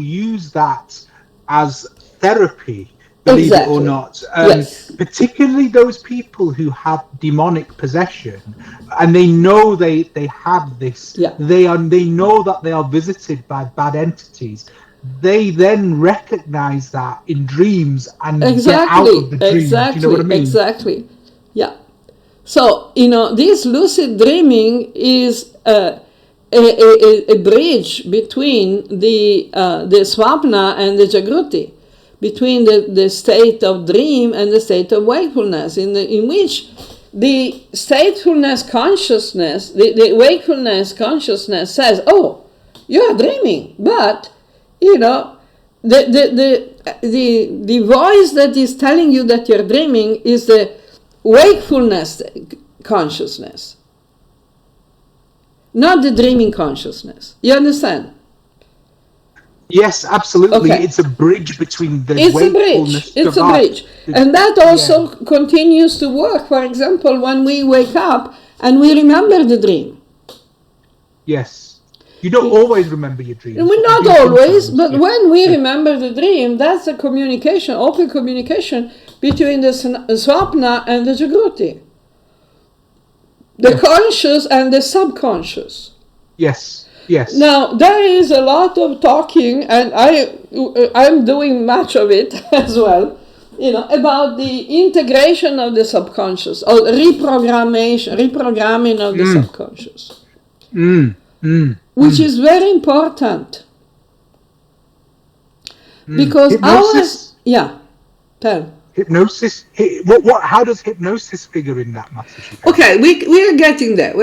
use that as therapy, believe it or Exactly. not. Yes. Particularly those people who have demonic possession, and they know they have this. Yeah. They know that they are visited by bad entities. They then recognize that in dreams and get out of the dream. Do you know what I mean? Exactly. Yeah. So, this lucid dreaming is a bridge between the svapna and the jagriti, between the state of dream and the state of wakefulness, in which the statefulness consciousness, the wakefulness consciousness says, oh, you are dreaming, but the voice that is telling you that you're dreaming is the wakefulness consciousness, not the dreaming consciousness. You understand? Yes, absolutely. Okay. It's a bridge between the It's a wakefulness bridge. It's to a bridge. And that also continues to work. For example, when we wake up and we remember the dream. Yes. You don't always remember your dreams. Not always, but when we remember the dream, that's a communication, open communication between the svapna and the jagriti. The conscious and the subconscious. Yes, yes. Now, there is a lot of talking, and I'm doing much of it as well, about the integration of the subconscious, or reprogramming of the subconscious. Which is very important. Because hypnosis? Tell. Hypnosis? How does hypnosis figure in that, Mataji? Okay, we're getting there.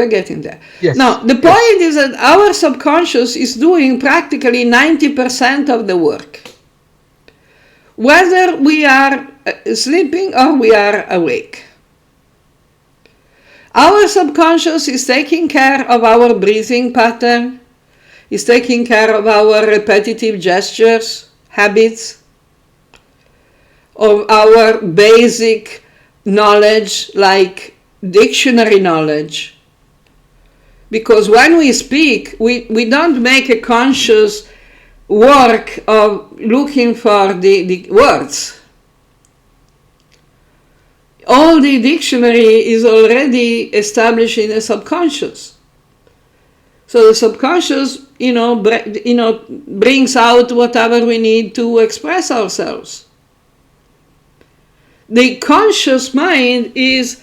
Yes. Now, the point is that our subconscious is doing practically 90% of the work. Whether we are sleeping or we are awake. Our subconscious is taking care of our breathing pattern, is taking care of our repetitive gestures, habits, of our basic knowledge, like dictionary knowledge. Because when we speak, we don't make a conscious work of looking for the words. All the dictionary is already established in the subconscious. So the subconscious, brings out whatever we need to express ourselves. The conscious mind is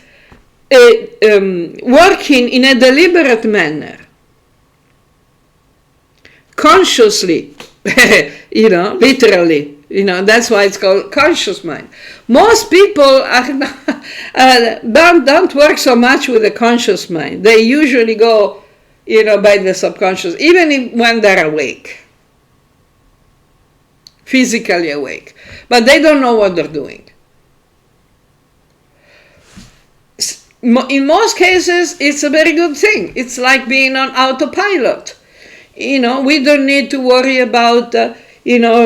working in a deliberate manner, consciously, literally. That's why it's called conscious mind. Most people don't work so much with the conscious mind. They usually go, by the subconscious, even when they're awake, physically awake, but they don't know what they're doing. In most cases, it's a very good thing. It's like being on autopilot. We don't need to worry about,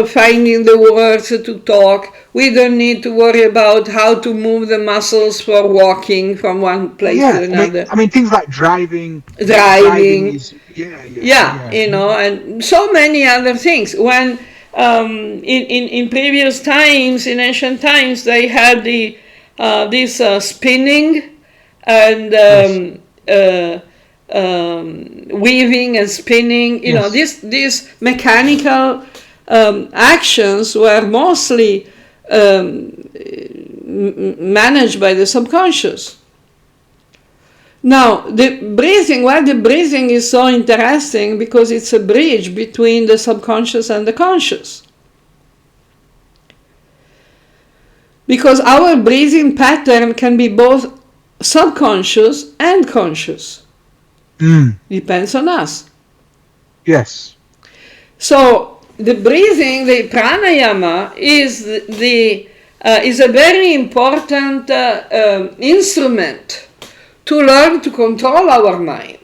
finding the words to talk. We don't need to worry about how to move the muscles for walking from one place to another. I mean, things like driving is, and so many other things. When in previous times, in ancient times, they had this spinning and weaving and spinning. These mechanical actions were mostly managed by the subconscious. Now, the breathing is so interesting because it's a bridge between the subconscious and the conscious. Because our breathing pattern can be both subconscious and conscious. Depends on us. Yes. So the breathing, the pranayama, is a very important instrument to learn to control our mind.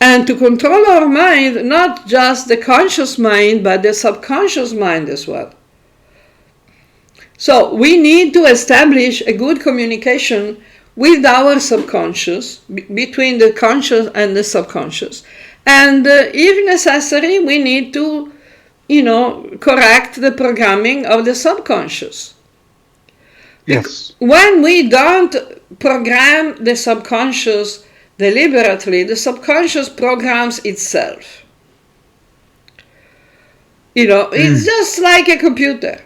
And to control our mind, not just the conscious mind, but the subconscious mind as well. So we need to establish a good communication with our subconscious, between the conscious and the subconscious. And if necessary, we need to, correct the programming of the subconscious. Yes. When we don't program the subconscious deliberately, the subconscious programs itself. It's just like a computer.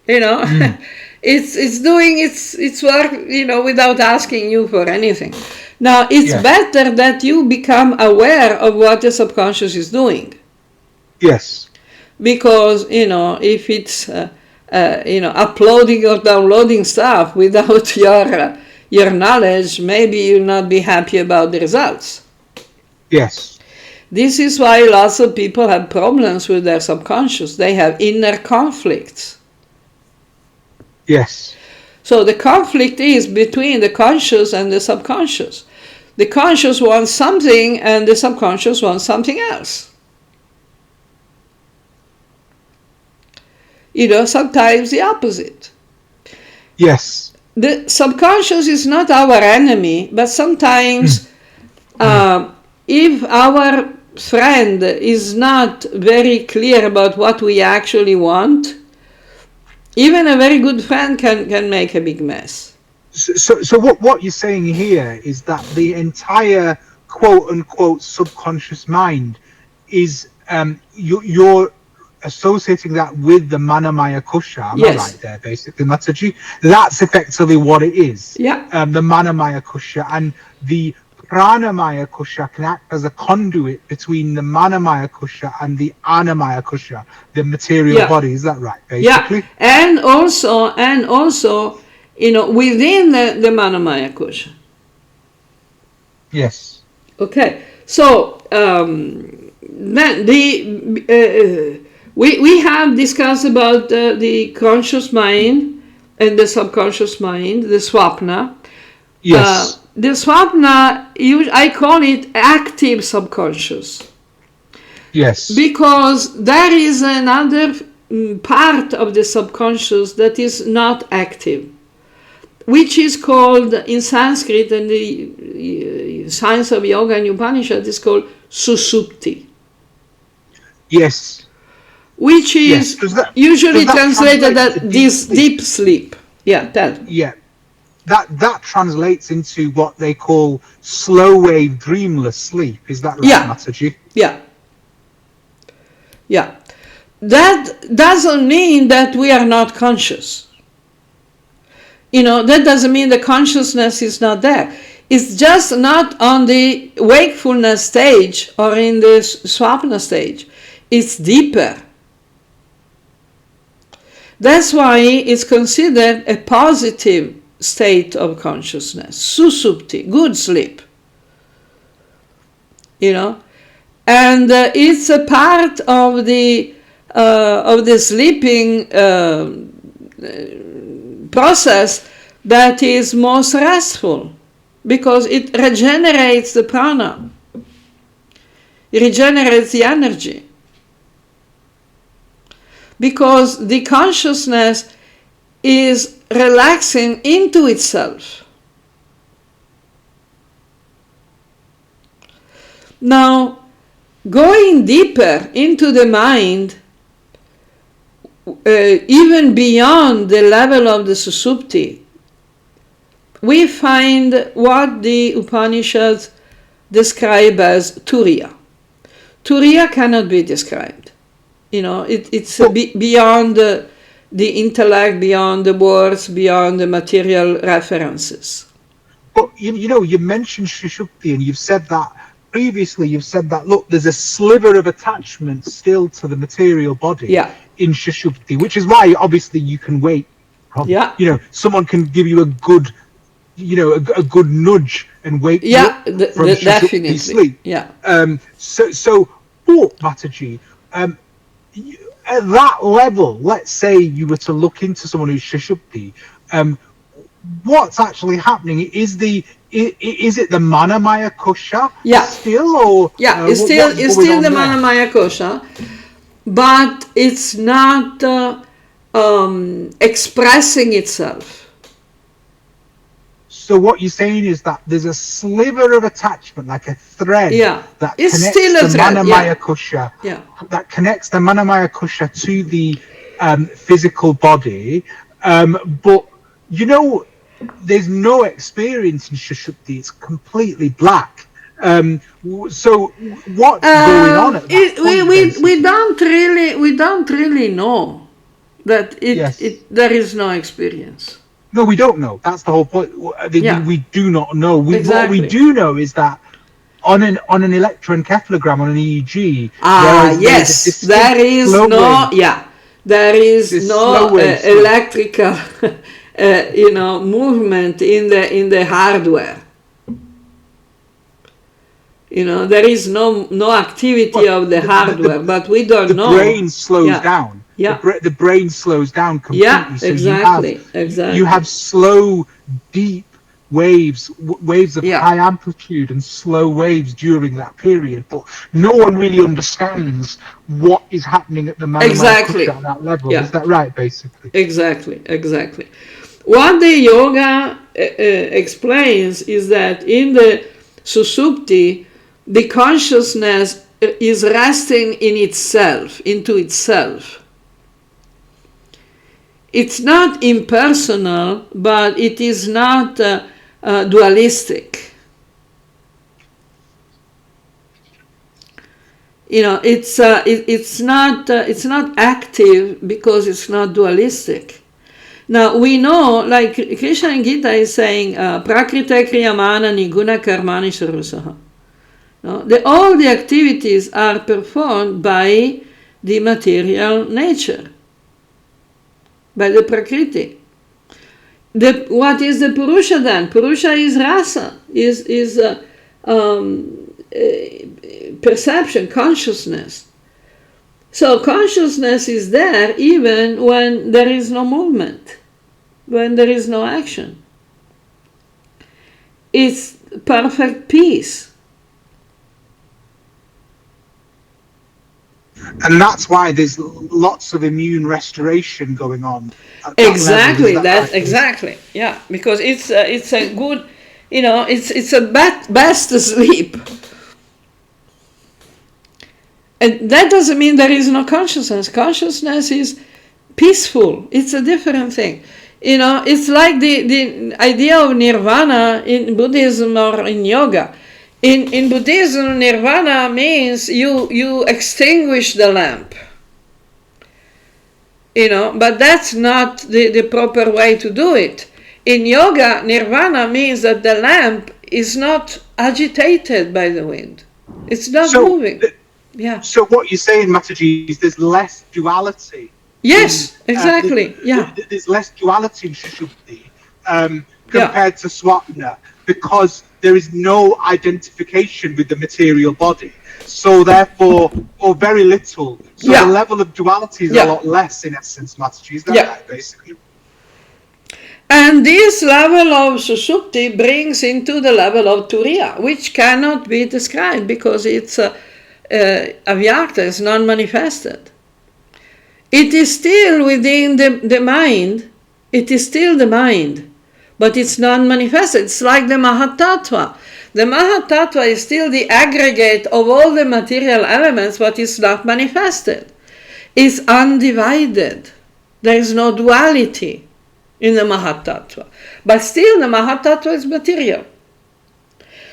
It's doing its work, without asking you for anything. Now, it's better that you become aware of what the subconscious is doing. Yes. Because, if it's, uploading or downloading stuff without your knowledge, maybe you'll not be happy about the results. Yes. This is why lots of people have problems with their subconscious. They have inner conflicts. Yes. So the conflict is between the conscious and the subconscious. The conscious wants something and the subconscious wants something else. Sometimes the opposite. Yes. The subconscious is not our enemy, but sometimes if our friend is not very clear about what we actually want, even a very good friend can make a big mess. So what you're saying here is that the entire quote unquote subconscious mind is you're associating that with the manomaya kosha. Am I right there, basically, Mataji? That's effectively what it is. Yeah. The manomaya kosha, and the pranamaya kosha can act as a conduit between the manomaya kosha and the annamaya kosha, the material body. Is that right, basically? Yeah. And also, within the manomaya kosha. Yes. Okay. So then we have discussed about the conscious mind and the subconscious mind, the svapna. Yes. The svapna, I call it active subconscious. Yes. Because there is another part of the subconscious that is not active, which is called, in Sanskrit and the science of yoga and Upanishad, is called susupti. Yes. Which is usually translated as this deep sleep. Yeah, tell. Yeah. That translates into what they call slow wave dreamless sleep. Is that right, Mataji? Yeah. Yeah. That doesn't mean that we are not conscious. That doesn't mean the consciousness is not there. It's just not on the wakefulness stage or in the svapna stage. It's deeper. That's why it's considered a positive state of consciousness, susupti, good sleep. And it's a part of the sleeping process that is most restful, because it regenerates the prana, it regenerates the energy. Because the consciousness is relaxing into itself. Now, going deeper into the mind, even beyond the level of the susupti, we find what the Upanishads describe as turiya. Turiya cannot be described. It's beyond the intellect, beyond the words, beyond the material references. But you mentioned susupti, and you've said that previously. You've said that, look, there's a sliver of attachment still to the material body in susupti, which is why obviously you can wait. Someone can give you a good, a good nudge and wake you up from susupti sleep. But Mataji, at that level, let's say you were to look into someone who's susupti, what's actually happening? Is it the manomaya kosha still, or it's still the manomaya kosha, but it's not expressing itself. So what you're saying is that there's a sliver of attachment, like a thread, that it's connects still a the thread. manomaya kosha, that connects the manomaya kosha to the physical body, but there's no experience in susupti. It's completely black. So what's going on at that point? We don't really know that there is no experience. No, we don't know. That's the whole point. We do not know. What we do know is that on an electroencephalogram, on an EEG, there is no electrical movement in the hardware. There is no activity of the hardware, but we don't know. The brain slows down. The brain slows down completely. So exactly. You have slow, deep waves of high amplitude and slow waves during that period. But no one really understands what is happening at the manomaya kosha at that level. Is that right, basically? Exactly. What the yoga explains is that in the susupti, the consciousness is resting into itself. It's not impersonal, but it is not dualistic. It's not active because it's not dualistic. Now we know, like Krishna in Gita is saying, prakrite kriyamana niguna karmani sarusaha. All the activities are performed by the material nature, by the prakriti. What is the purusha then? Purusha is rasa, is perception, consciousness. So consciousness is there even when there is no movement, when there is no action. It's perfect peace. And that's why there's lots of immune restoration going on. Exactly. Exactly. Yeah, because it's a good, it's a best sleep. And that doesn't mean there is no consciousness. Consciousness is peaceful. It's a different thing. It's like the idea of nirvana in Buddhism or in yoga. In Buddhism, nirvana means you extinguish the lamp. But that's not the proper way to do it. In yoga, nirvana means that the lamp is not agitated by the wind. It's not moving. So what you're saying, Mataji, is there's less duality. Yes, exactly. There's less duality in susupti compared to svapna, because there is no identification with the material body. So therefore, or very little. So the level of duality is a lot less in essence, Mataji. Is that right, basically? And this level of susupti brings into the level of turiya, which cannot be described because it's avyakta, it's non-manifested. It is still within the mind. It is still the mind, but it's non-manifested. It's like the mahatattva. The mahatattva is still the aggregate of all the material elements, but it's not manifested. It's undivided. There is no duality in the mahatattva. But still the mahatattva is material.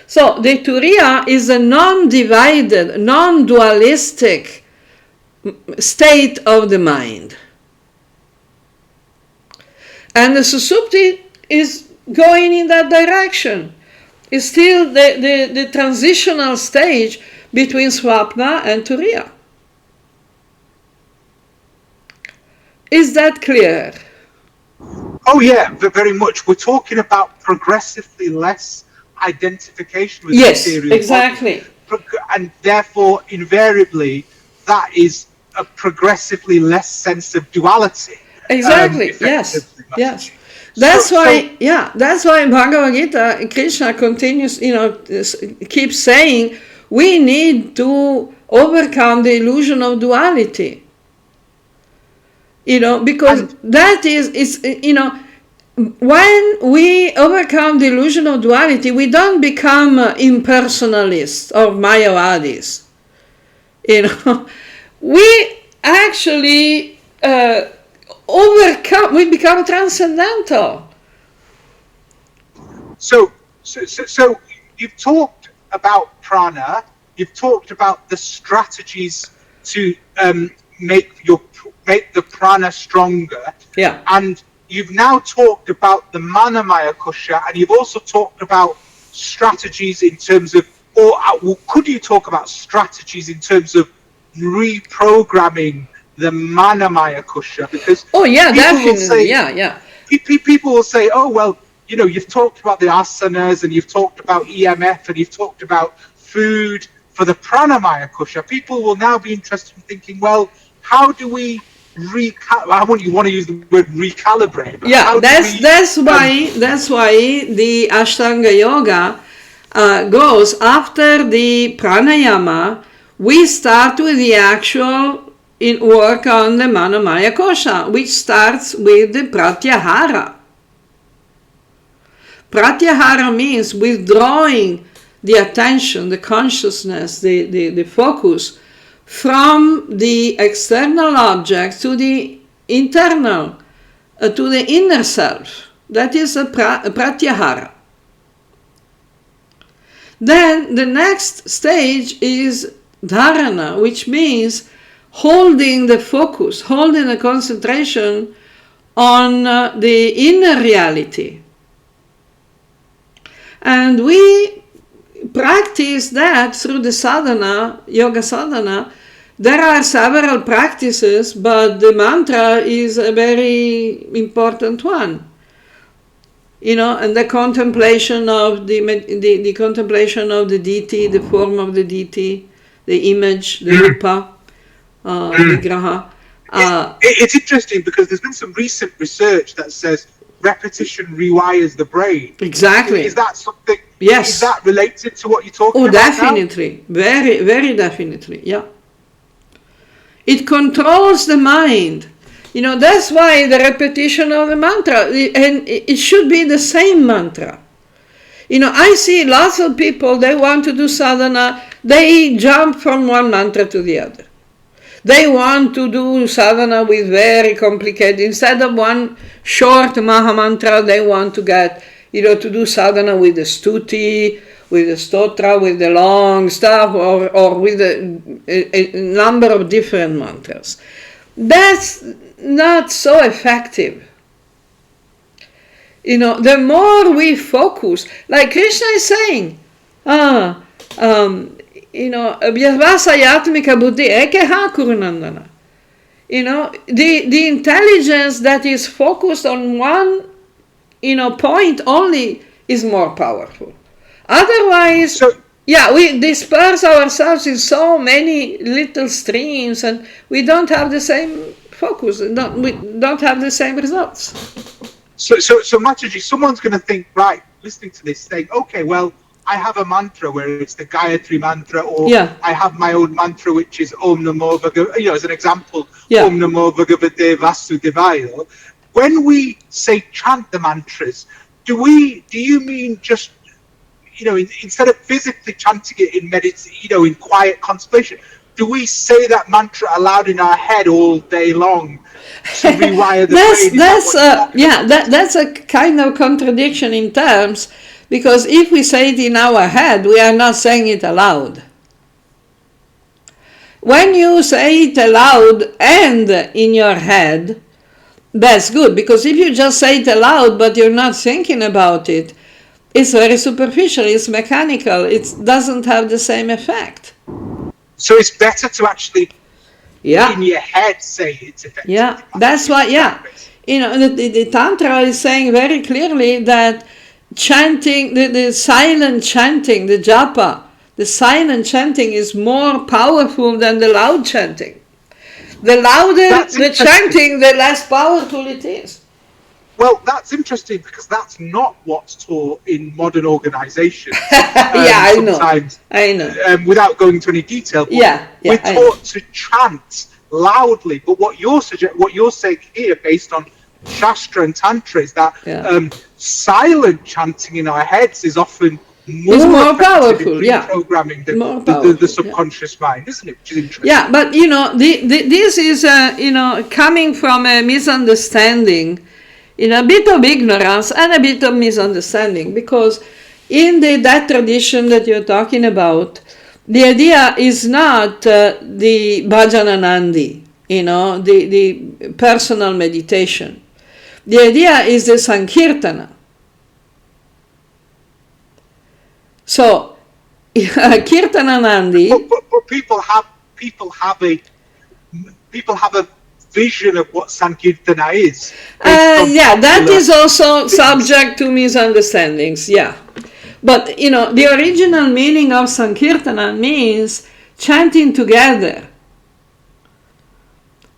So the turiya is a non-divided, non-dualistic state of the mind. And the susupti is going in that direction. It's still the transitional stage between svapna and turiya. Is that clear? Oh yeah, very much. We're talking about progressively less identification with material exactly. body, and therefore invariably that is a progressively less sense of duality. Exactly. Yes. That's why in Bhagavad Gita Krishna continues, keeps saying we need to overcome the illusion of duality. Because that is when we overcome the illusion of duality, we don't become impersonalists or mayavadis. We actually we become transcendental. So you've talked about prana, you've talked about the strategies to make the prana stronger. Yeah. And you've now talked about the manomaya kosha, and you've also talked about strategies in terms of, or could you talk about strategies in terms of reprogramming the manomaya kosha? Because people will say, oh well, you've talked about the asanas and you've talked about EMF and you've talked about food for the pranamaya kosha. People will now be interested in thinking, well, how do we I wouldn't want to use the word recalibrate. Yeah, that's why the Ashtanga Yoga goes after the pranayama. We start with the actual work on the manomaya kosha, which starts with the pratyahara. Pratyahara means withdrawing the attention, the consciousness, the focus from the external object to the internal, to the inner self. That is a pratyahara. Then the next stage is dharana, which means holding the focus, holding the concentration on the inner reality. And we practice that through the sadhana, yoga sadhana. There are several practices, but the mantra is a very important one. And the contemplation of the contemplation of the deity, the form of the deity, the image, the rupa, vigraha. It's interesting because there's been some recent research that says repetition rewires the brain. Exactly. Is that something? Yes. Is that related to what you're talking about? Definitely. Now? Very, very definitely. Yeah. It controls the mind. That's why the repetition of the mantra, and it should be the same mantra. I see lots of people, they want to do sadhana, they jump from one mantra to the other. They want to do sadhana with very complicated, instead of one short maha mantra, they want to get, to do sadhana with the stuti, with the stotra, with the long stuff, or with a number of different mantras. That's not so effective. The more we focus, like Krishna is saying, Vyasvasayatmika buddhi ekeha kurunandana. The intelligence that is focused on one, point only is more powerful. Otherwise, we disperse ourselves in so many little streams and we don't have the same focus, we don't have the same results. So Mataji, someone's going to think, right, listening to this, saying, okay, well, I have a mantra where it's the Gayatri mantra, or I have my own mantra, which is Om Namo Bhagavate, as an example, Om Namo Bhagavate Vasudevaya. When we say chant the mantras, do you mean just, instead of physically chanting it in in quiet contemplation, do we say that mantra aloud in our head all day long to rewire the brain? That's a kind of contradiction in terms, because if we say it in our head, we are not saying it aloud. When you say it aloud and in your head, that's good, because if you just say it aloud but you're not thinking about it, it's very superficial, it's mechanical, it doesn't have the same effect. So it's better to actually, Yeah. in your head, say it's effective. Yeah, that's why, yeah. You know, the Tantra is saying very clearly that chanting, the silent chanting, the japa, the silent chanting is more powerful than the loud chanting. The louder the chanting, the less powerful it is. Well, that's interesting, because that's not what's taught in modern organizations. Yeah, I sometimes, know. I know. Without going into any detail, but we're taught to chant loudly. But what you're saying here, based on Shastra and Tantra, is that silent chanting in our heads is often more powerful, in programming the subconscious mind, isn't it? Which is interesting. Yeah, but you know, this is coming from a misunderstanding, a bit of ignorance and a bit of misunderstanding, because in that tradition that you're talking about, the idea is not the bhajananandi, the personal meditation. The idea is the sankirtana. So, Kirtananandi. But people have a vision of what Sankirtana is. That is also subject to misunderstandings. Yeah, but the original meaning of Sankirtana means chanting together.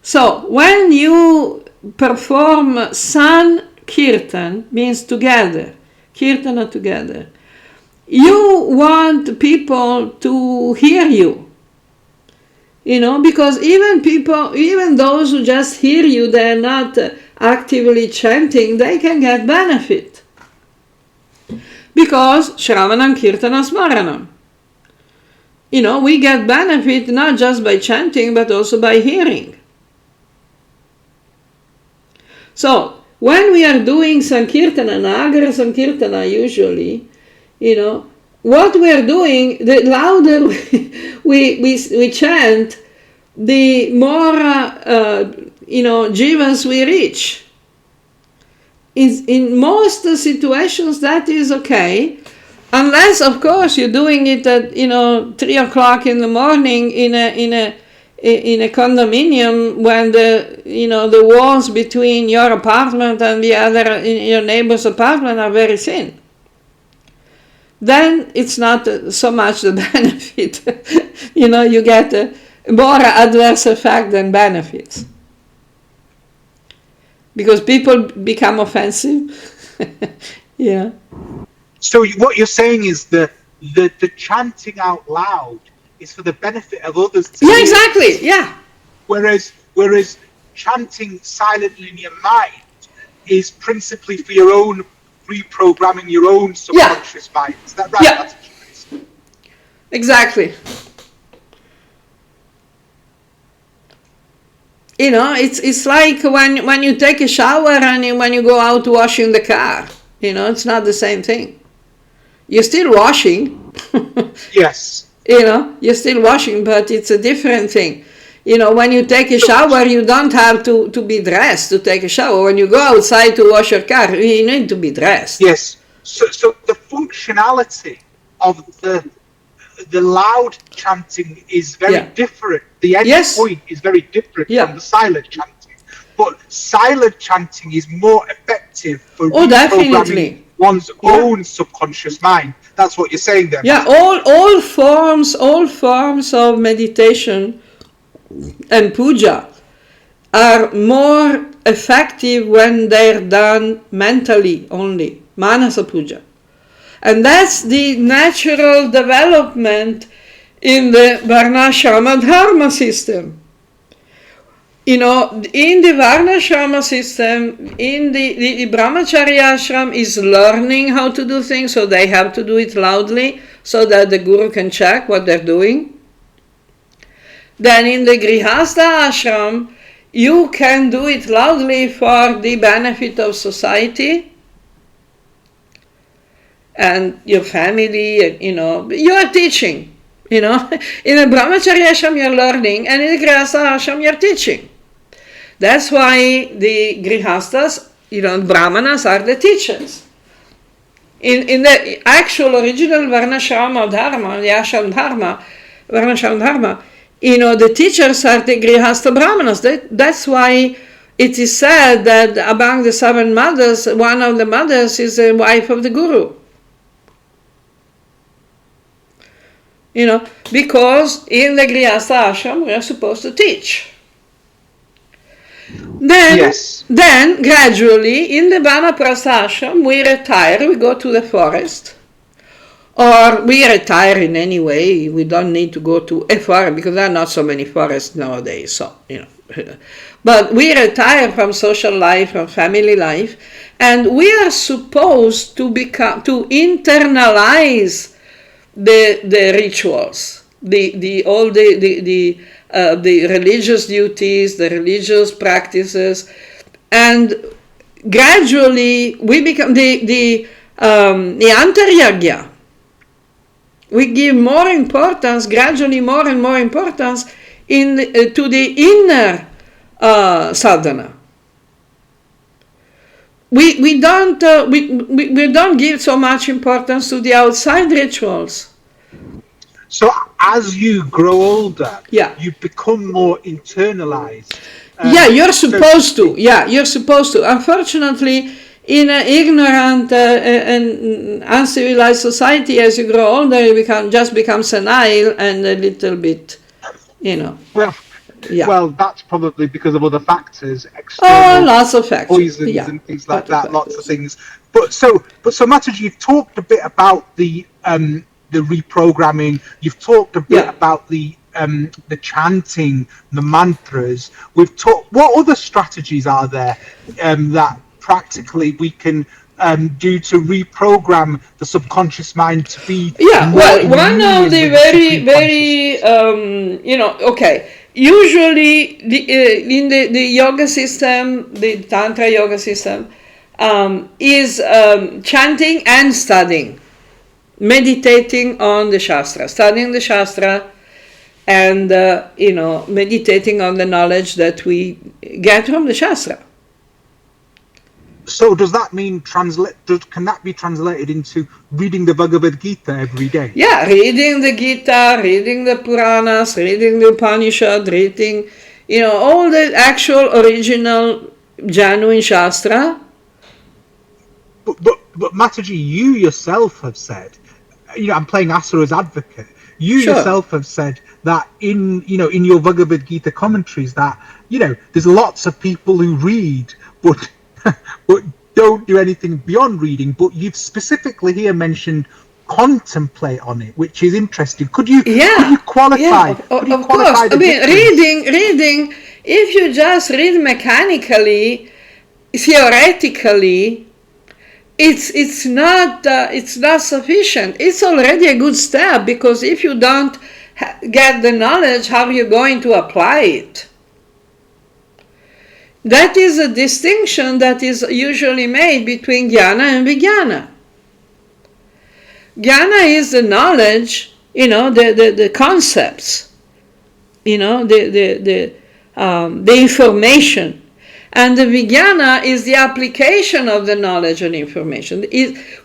So when you perform Sankirtan, means together, Kirtana together, you want people to hear you, because even those who just hear you, they're not actively chanting, they can get benefit. Because Shravanam Kirtanam Smaranam. We get benefit not just by chanting, but also by hearing. So, when we are doing Sankirtana, Nagara Sankirtana usually, what we are doing, the louder we chant, the more, jivas we reach. In most situations that is okay, unless of course you're doing it at 3 o'clock in the morning in a condominium, when the walls between your apartment and your neighbor's apartment are very thin. Then it's not so much the benefit. You get a more adverse effect than benefits. Because people become offensive. Yeah. So what you're saying is the chanting out loud is for the benefit of others to hear. Exactly. Yeah. Whereas chanting silently in your mind is principally for your own reprogramming, your own subconscious mind. Is that right? Yeah. Exactly. It's like when you take a shower and when you go out washing the car. It's not the same thing. You're still washing. Yes. You're still washing, but it's a different thing. When you take a shower, you don't have to be dressed to take a shower. When you go outside to wash your car, you need to be dressed. Yes. So the functionality of the loud chanting is very different. The end point is very different from the silent chanting. But silent chanting is more effective for reprogramming one's own subconscious mind. That's what you're saying there. Yeah, all forms of meditation and puja are more effective when they're done mentally only. Manasa puja. And that's the natural development in the varnashrama dharma system. In the varnashrama system, in the brahmacharya ashram is learning how to do things, so they have to do it loudly so that the guru can check what they're doing. Then in the grihastha ashram, you can do it loudly for the benefit of society and your family, you are teaching. You know, in a brahmacharya ashram you're learning, and in a grihastha ashram you're teaching. That's why the grihasthas, brahmanas are the teachers. In the actual original varnashrama dharma, the ashram dharma, varnashram dharma, the teachers are the grihastha brahmanas. That's why it is said that among the 7 mothers, one of the mothers is the wife of the guru. Because in the grihastha ashram we are supposed to teach. Then gradually in the vanaprastha ashram we retire, we go to the forest, or we retire in any way. We don't need to go to a forest because there are not so many forests nowadays. So but we retire from social life, from family life, and we are supposed to internalize the rituals, the religious duties, the religious practices, and gradually we become the antaryagya. We give more importance, gradually more and more importance to the inner sadhana. We don't give so much importance to the outside rituals. So as you grow older, you become more internalized. You're supposed to. Yeah, you're supposed to. Unfortunately, in an ignorant and uncivilized society, as you grow older, you become senile and a little bit, Well, that's probably because of other factors, external lots of factors, poisons and things like that, lots of things. But so Mataji, you've talked a bit about the reprogramming. You've talked a bit about the chanting, the mantras. We've talked. What other strategies are there that practically we can do to reprogram the subconscious mind to be? One of the very usually in the yoga system, the tantra yoga system, is chanting and studying, meditating on the shastra, studying the shastra, and meditating on the knowledge that we get from the shastra. So does that mean can that be translated into reading the Bhagavad Gita every day? Yeah, reading the Gita, reading the Puranas, reading the Upanishad, reading, all the actual original genuine Shastra. But Mataji, you yourself have said, I'm playing Asura's advocate. You yourself have said that in your Bhagavad Gita commentaries that, there's lots of people who read, but don't do anything beyond reading. But you've specifically here mentioned contemplate on it, which is interesting. Could you qualify? Of course. I mean, reading. If you just read mechanically, theoretically, it's not sufficient. It's already a good step, because if you don't get the knowledge, how are you going to apply it? That is a distinction that is usually made between jnana and vijnana. Jnana is the knowledge, the concepts, the information. And the vijnana is the application of the knowledge and information.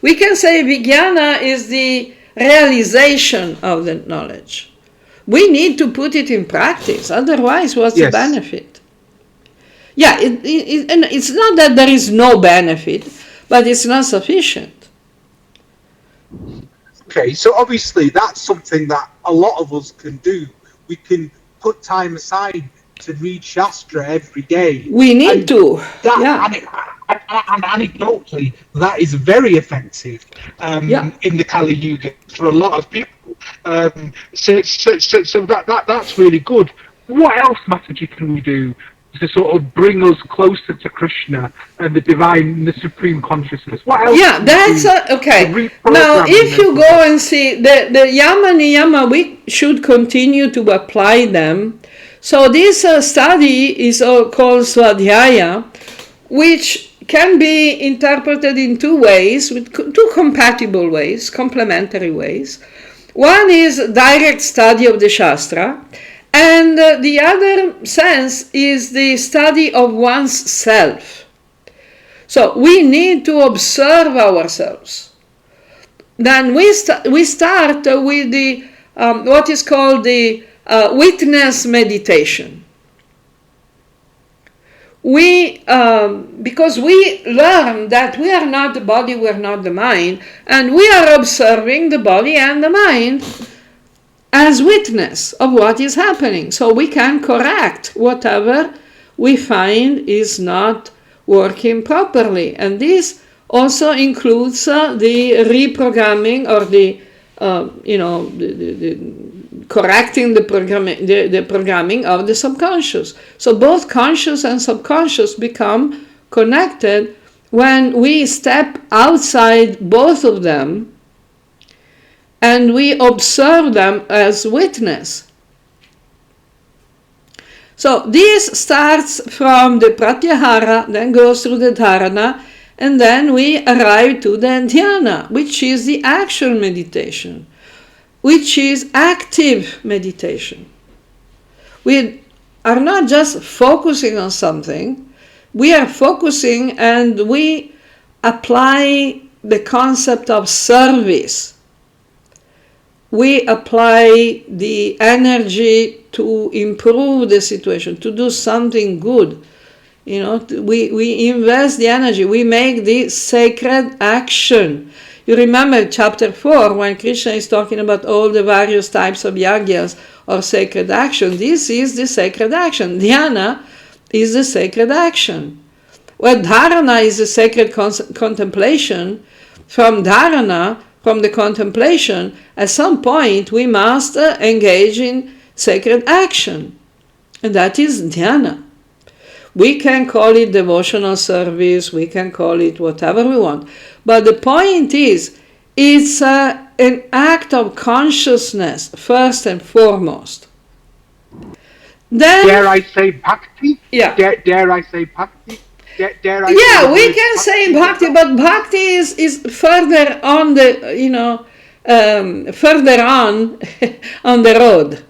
We can say vijnana is the realization of the knowledge. We need to put it in practice, otherwise what's the benefit? Yeah, it's not that there is no benefit, but it's not sufficient. Okay, so obviously that's something that a lot of us can do. We can put time aside to read Shastra every day. We need to. And anecdotally, that is very effective in the Kali Yuga for a lot of people. So that's really good. What else, Mataji, can we do to sort of bring us closer to Krishna and the divine, the supreme consciousness? What else? Yeah, that's okay. Now, if you go and see the yama niyama, we should continue to apply them. So this study is called Swadhyaya, which can be interpreted in two ways, with two compatible ways, complementary ways. One is direct study of the Shastra, and the other sense is the study of one's self. So we need to observe ourselves. Then we start with the what is called the witness meditation. Because we learn that we are not the body, we are not the mind, and we are observing the body and the mind as witness of what is happening. So we can correct whatever we find is not working properly. And this also includes the reprogramming or the correcting the programming of the subconscious. So both conscious and subconscious become connected when we step outside both of them and we observe them as witness. So this starts from the pratyahara, then goes through the dharana, and then we arrive to the dhyana, which is the actual meditation, which is active meditation. We are not just focusing on something, we are focusing and we apply the concept of service. We apply the energy to improve the situation, to do something good. We invest the energy, we make the sacred action. You remember chapter 4 when Krishna is talking about all the various types of yagyas or sacred action. This is the sacred action. Dhyana is the sacred action. Well, dharana is the sacred contemplation. From dharana, from the contemplation, at some point we must engage in sacred action. And that is dhyana. We can call it devotional service, we can call it whatever we want. But the point is, it's an act of consciousness, first and foremost. Then, dare I say bhakti? Yeah. Dare I say bhakti? Dare I yeah, we can say bhakti, but bhakti is further on the, further on on the road.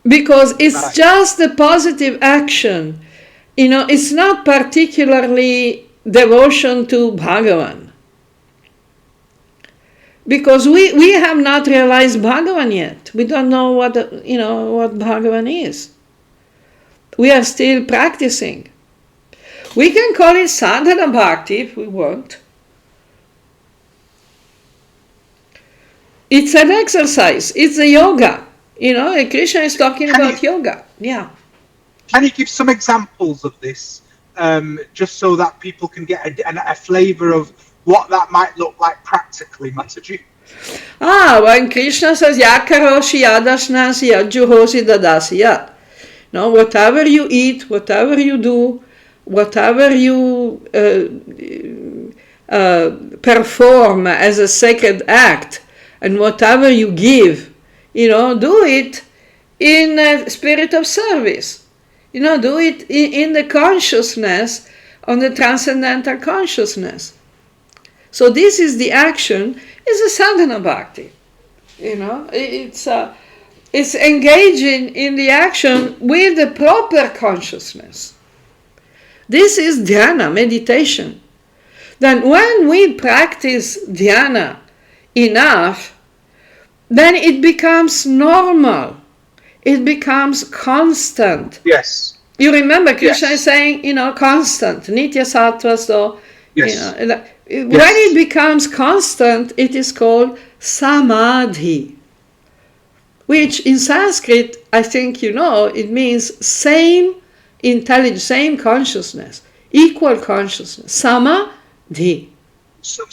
Because it's just the positive action. It's not particularly devotion to Bhagavan. Because we have not realized Bhagavan yet. We don't know what Bhagavan is. We are still practicing. We can call it sadhana bhakti if we want. It's an exercise. It's a yoga. Krishna is talking about yoga. Yeah. Can you give some examples of this, just so that people can get a flavour of what that might look like practically, Mataji? When Krishna says, Yakaroshi yadashnasi yadjuhosi dadasi yad. Whatever you eat, whatever you do, whatever you perform as a sacred act, and whatever you give, do it in a spirit of service. Do it in the consciousness, on the transcendental consciousness. So this is the action, is a sadhana bhakti. It's engaging in the action with the proper consciousness. This is dhyana, meditation. Then when we practice dhyana enough, then it becomes normal. It becomes constant. Yes. You remember Krishna is saying, constant. Nitya sattva, so, yes. When it becomes constant, it is called samadhi. Which in Sanskrit, I think it means same intelligence, same consciousness, equal consciousness. Samadhi. So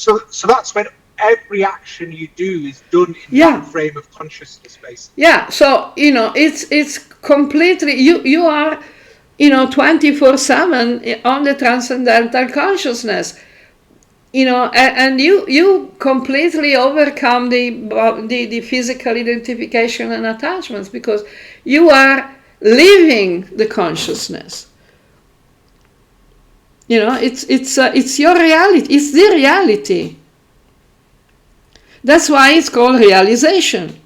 that's when every action you do is done in that frame of consciousness, basically. Yeah, so it's completely you are 24/7 on the transcendental consciousness, and you completely overcome the physical identification and attachments because you are living the consciousness. It's your reality. It's the reality. That's why it's called realization.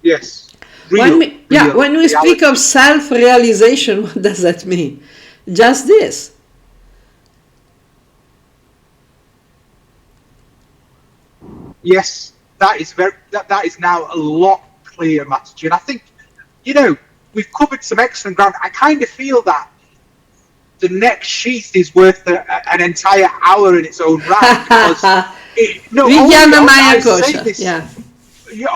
Yes. When we speak of self-realization, what does that mean? Just this. Yes, that is now a lot clearer, Mataji. And I think, we've covered some excellent ground. I kind of feel that the next sheath is worth an entire hour in its own right, because annamaya kosha. Yeah.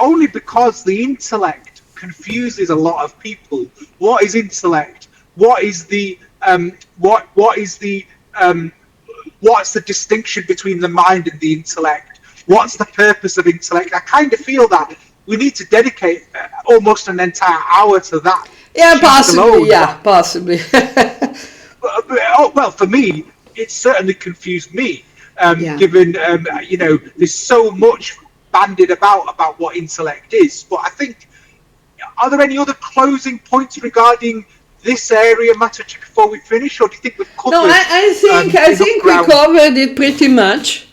Only because the intellect confuses a lot of people. What is intellect? What is the what's the distinction between the mind and the intellect? What's the purpose of intellect? I kind of feel that we need to dedicate almost an entire hour to that. Yeah, possibly. Yeah, possibly. Well, for me, it certainly confused me. Given there's so much bandied about what intellect is. But I think, are there any other closing points regarding this area, Mataji, before we finish, or do you think we've covered? No, I think we covered it pretty much.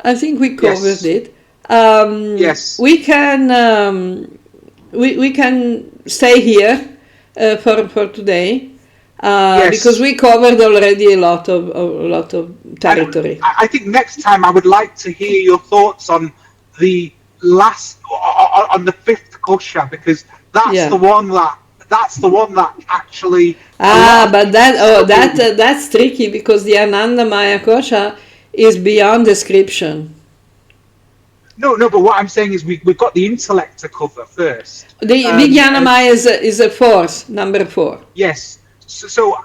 I think we covered it. Yes. We can we can stay here for today. Because we covered already a lot of territory. I think next time I would like to hear your thoughts on the on the fifth kosha, because that's the one that actually. But that's tricky, because the annamaya kosha is beyond description. No, but what I'm saying is we've got the intellect to cover first. The annamaya is a fourth, number 4. Yes. So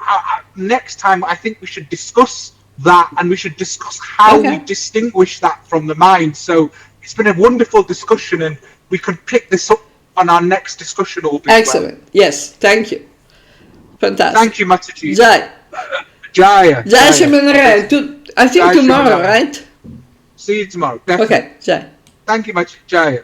next time, I think we should discuss that, and we should discuss how we distinguish that from the mind. So it's been a wonderful discussion, and we could pick this up on our next discussion. Excellent. Well. Yes, thank you. Fantastic. Thank you, Mataji. Jai. Jaya. Jai Shimanare. I think tomorrow, right? See you tomorrow. Definitely. Okay, Jai. Thank you much, Jaya.